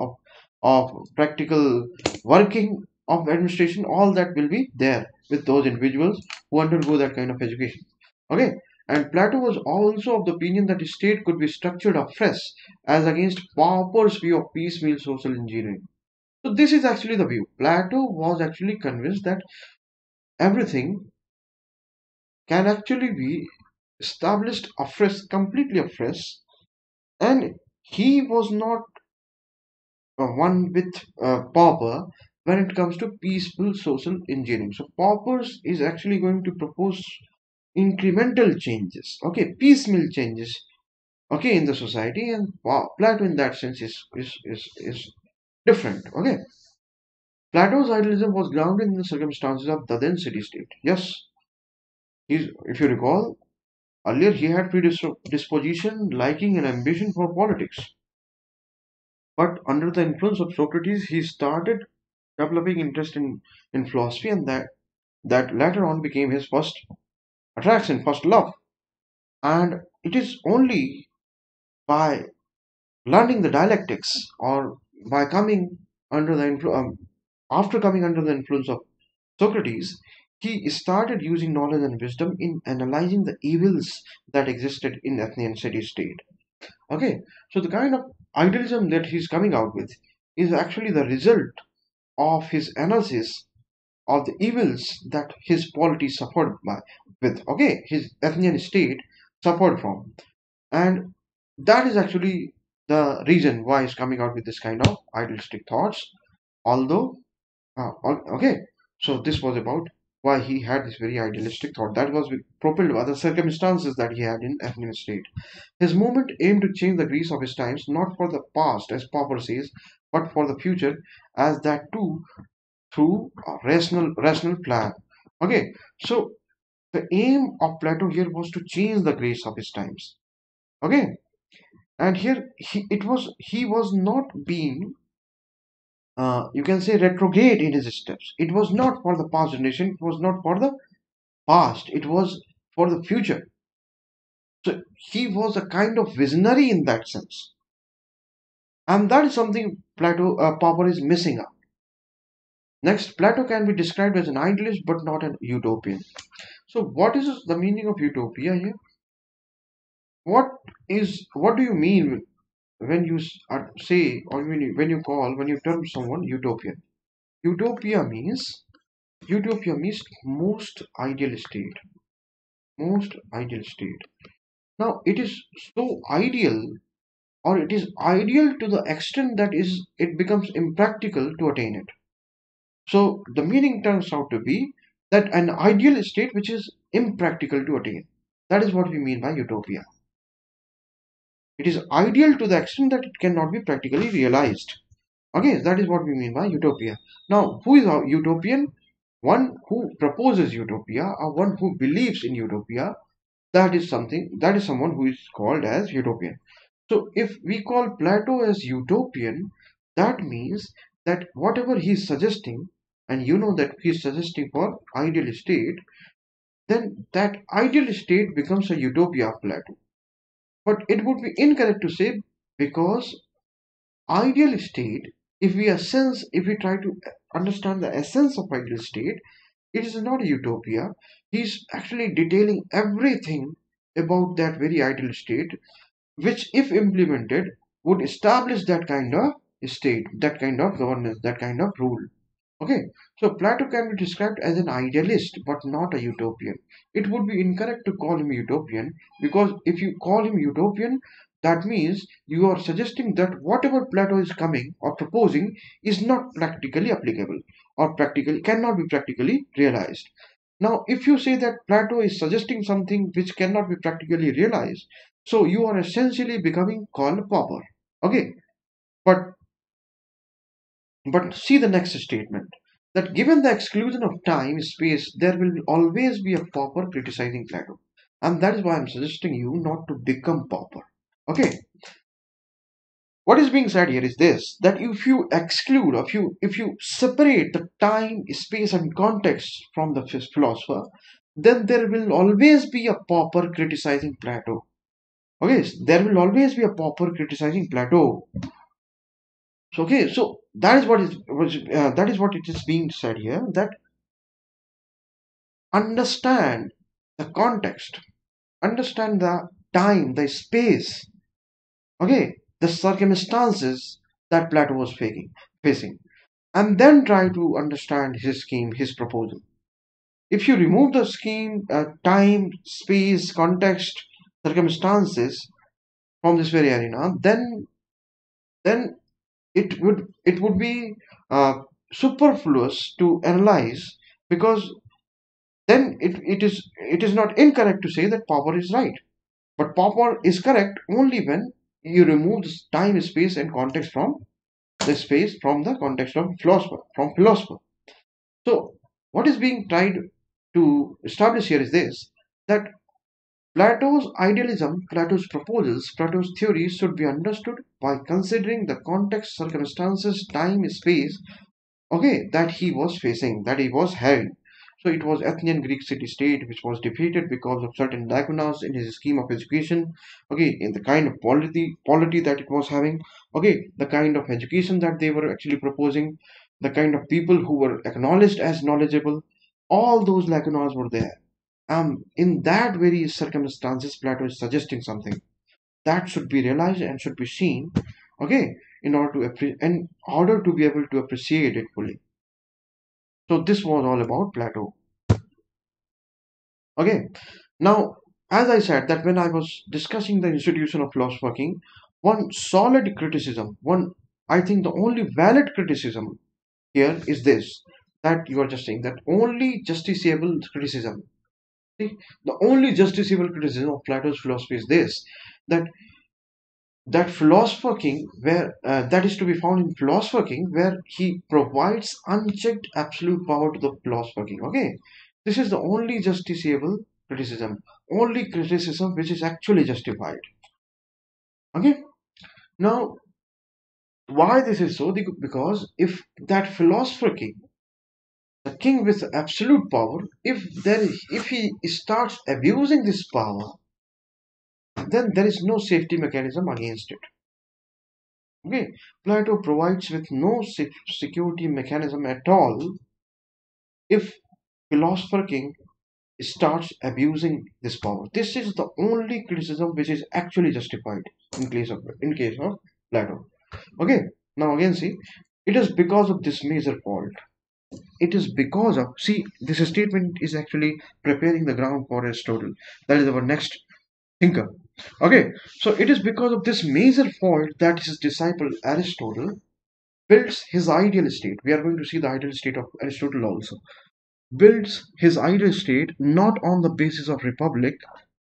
Speaker 1: of practical working of administration. All that will be there with those individuals who undergo that kind of education. Okay. And Plato was also of the opinion that the state could be structured afresh as against Popper's view of piecemeal social engineering. So this is actually the view. Plato was actually convinced that everything can actually be established afresh, completely afresh, and he was not one with Popper when it comes to peaceful social engineering. So Popper is actually going to propose incremental changes, okay, piecemeal changes, okay, in the society, and Plato in that sense is different. Okay, Plato's idealism was grounded in the circumstances of the then city state. Yes, if you recall, earlier he had predisposition, liking, and ambition for politics. But under the influence of Socrates, he started developing interest in philosophy, and that later on became his first attraction, first love. And it is only by learning the dialectics or by coming under the after coming under the influence of Socrates, he started using knowledge and wisdom in analyzing the evils that existed in Athenian city state. Okay, so the kind of idealism that he's coming out with is actually the result of his analysis of the evils that his polity suffered with. Okay, his Athenian state suffered from, and that is actually the reason why he's coming out with this kind of idealistic thoughts. Although, okay, so this was about why he had this very idealistic thought that was propelled by the circumstances that he had in Athenian state. His movement aimed to change the Greece of his times, not for the past, as Popper says, but for the future, as that too through a rational plan. Okay, so the aim of Plato here was to change the Greece of his times. Okay, and here he was not being you can say retrograde in his steps. It was not for the past generation. It was not for the past. It was for the future. So he was a kind of visionary in that sense, and that is something Popper is missing out. Next, Plato can be described as an idealist but not an utopian. So, what is the meaning of utopia here? What do you mean when you say or when you term someone utopian? Utopia means utopia means most ideal state. Most ideal state. Now, it is so ideal, or it is ideal to the extent that is it becomes impractical to attain it. So the meaning turns out to be that an ideal state which is impractical to attain. That is what we mean by utopia. It is ideal to the extent that it cannot be practically realized. Okay, that is what we mean by utopia. Now, who is a utopian? One who proposes utopia or one who believes in utopia. That is someone who is called as utopian. So if we call Plato as utopian, that means that whatever he is suggesting, and you know that he is suggesting for ideal state, then that ideal state becomes a utopia of Plato. But it would be incorrect to say, because ideal state, if we try to understand the essence of ideal state, it is not a utopia. He's actually detailing everything about that very ideal state, which, if implemented, would establish that kind of state, that kind of governance, that kind of rule. Okay, so Plato can be described as an idealist but not a utopian. It would be incorrect to call him utopian, because if you call him utopian, that means you are suggesting that whatever Plato is coming or proposing is not practically applicable or practically cannot be practically realized. Now, if you say that Plato is suggesting something which cannot be practically realized, so you are essentially becoming called a pauper. Okay, but see the next statement, that given the exclusion of time, space, there will always be a pauper criticizing Plato. And that is why I'm suggesting you not to become pauper. Okay, what is being said here is this, that if you exclude, or if you separate the time, space, and context from the philosopher, then there will always be a pauper criticizing Plato. Okay, there will always be a pauper criticizing Plato. So okay, so that is what it is being said here, that understand the context, understand the time, the space, okay, the circumstances that Plato was facing, and then try to understand his scheme, his proposal. If you remove the scheme, time, space, context, circumstances from this very arena, then it would be superfluous to analyze, because then it is not incorrect to say that Popper is right. But Popper is correct only when you remove this time, space, and context from the context of philosopher. So what is being tried to establish here is this, that Plato's idealism, Plato's proposals, Plato's theories should be understood by considering the context, circumstances, time, space, okay, that he was facing, that he was having. So it was Athenian Greek city-state which was defeated because of certain lacunas in his scheme of education, okay, in the kind of polity that it was having, okay, the kind of education that they were actually proposing, the kind of people who were acknowledged as knowledgeable, all those lacunas were there. In that very circumstances, Plato is suggesting something that should be realized and should be seen, okay, in order to be able to appreciate it fully. So this was all about Plato. Okay, now as I said that when I was discussing the institution of Philosopher King, one solid criticism, one, I think the only valid criticism here is this, that you are just saying that only justiciable criticism. See, the only justiciable criticism of Plato's philosophy is this, that Philosopher King, where that is to be found in Philosopher King, where he provides unchecked absolute power to the Philosopher King. Okay, this is the only justiciable criticism, only criticism which is actually justified. Okay, now why this is so? Because if that Philosopher King, the king with absolute power, if he starts abusing this power, then there is no safety mechanism against it. Okay, Plato provides with no security mechanism at all if Philosopher King starts abusing this power. This is the only criticism which is actually justified in case of Plato. Okay, now again see, it is because of this major fault. It is because of, see, this statement is actually preparing the ground for Aristotle. That is our next thinker. Okay, so it is because of this major fault that his disciple Aristotle builds his ideal state. We are going to see the ideal state of Aristotle also. Builds his ideal state not on the basis of republic,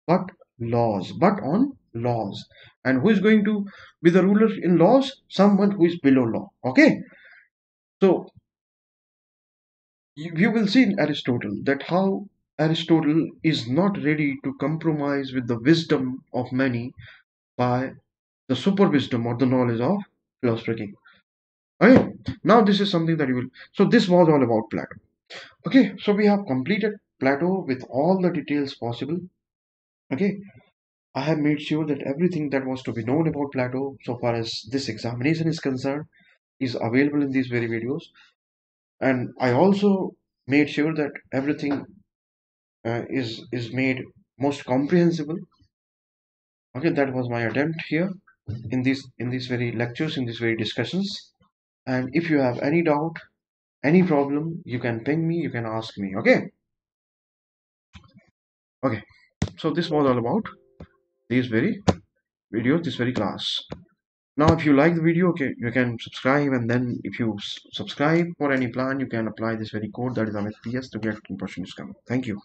Speaker 1: but but on laws. And who is going to be the ruler in laws? Someone who is below law. Okay, so you will see in Aristotle that how Aristotle is not ready to compromise with the wisdom of many by the super wisdom or the knowledge of Philosopher King. Okay, now this is something that you will. So this was all about Plato. Okay, so we have completed Plato with all the details possible. Okay, I have made sure that everything that was to be known about Plato so far as this examination is concerned is available in these very videos. And I also made sure that everything is made most comprehensible. Okay, that was my attempt here in these very lectures, in these very discussions. And if you have any doubt, any problem, you can ping me, you can ask me. Okay, so this was all about these very videos, this very class. Now if you like the video, okay, you can subscribe, and then if you subscribe for any plan, you can apply this very code, that is Amit PS, to get 10% discount. Thank you.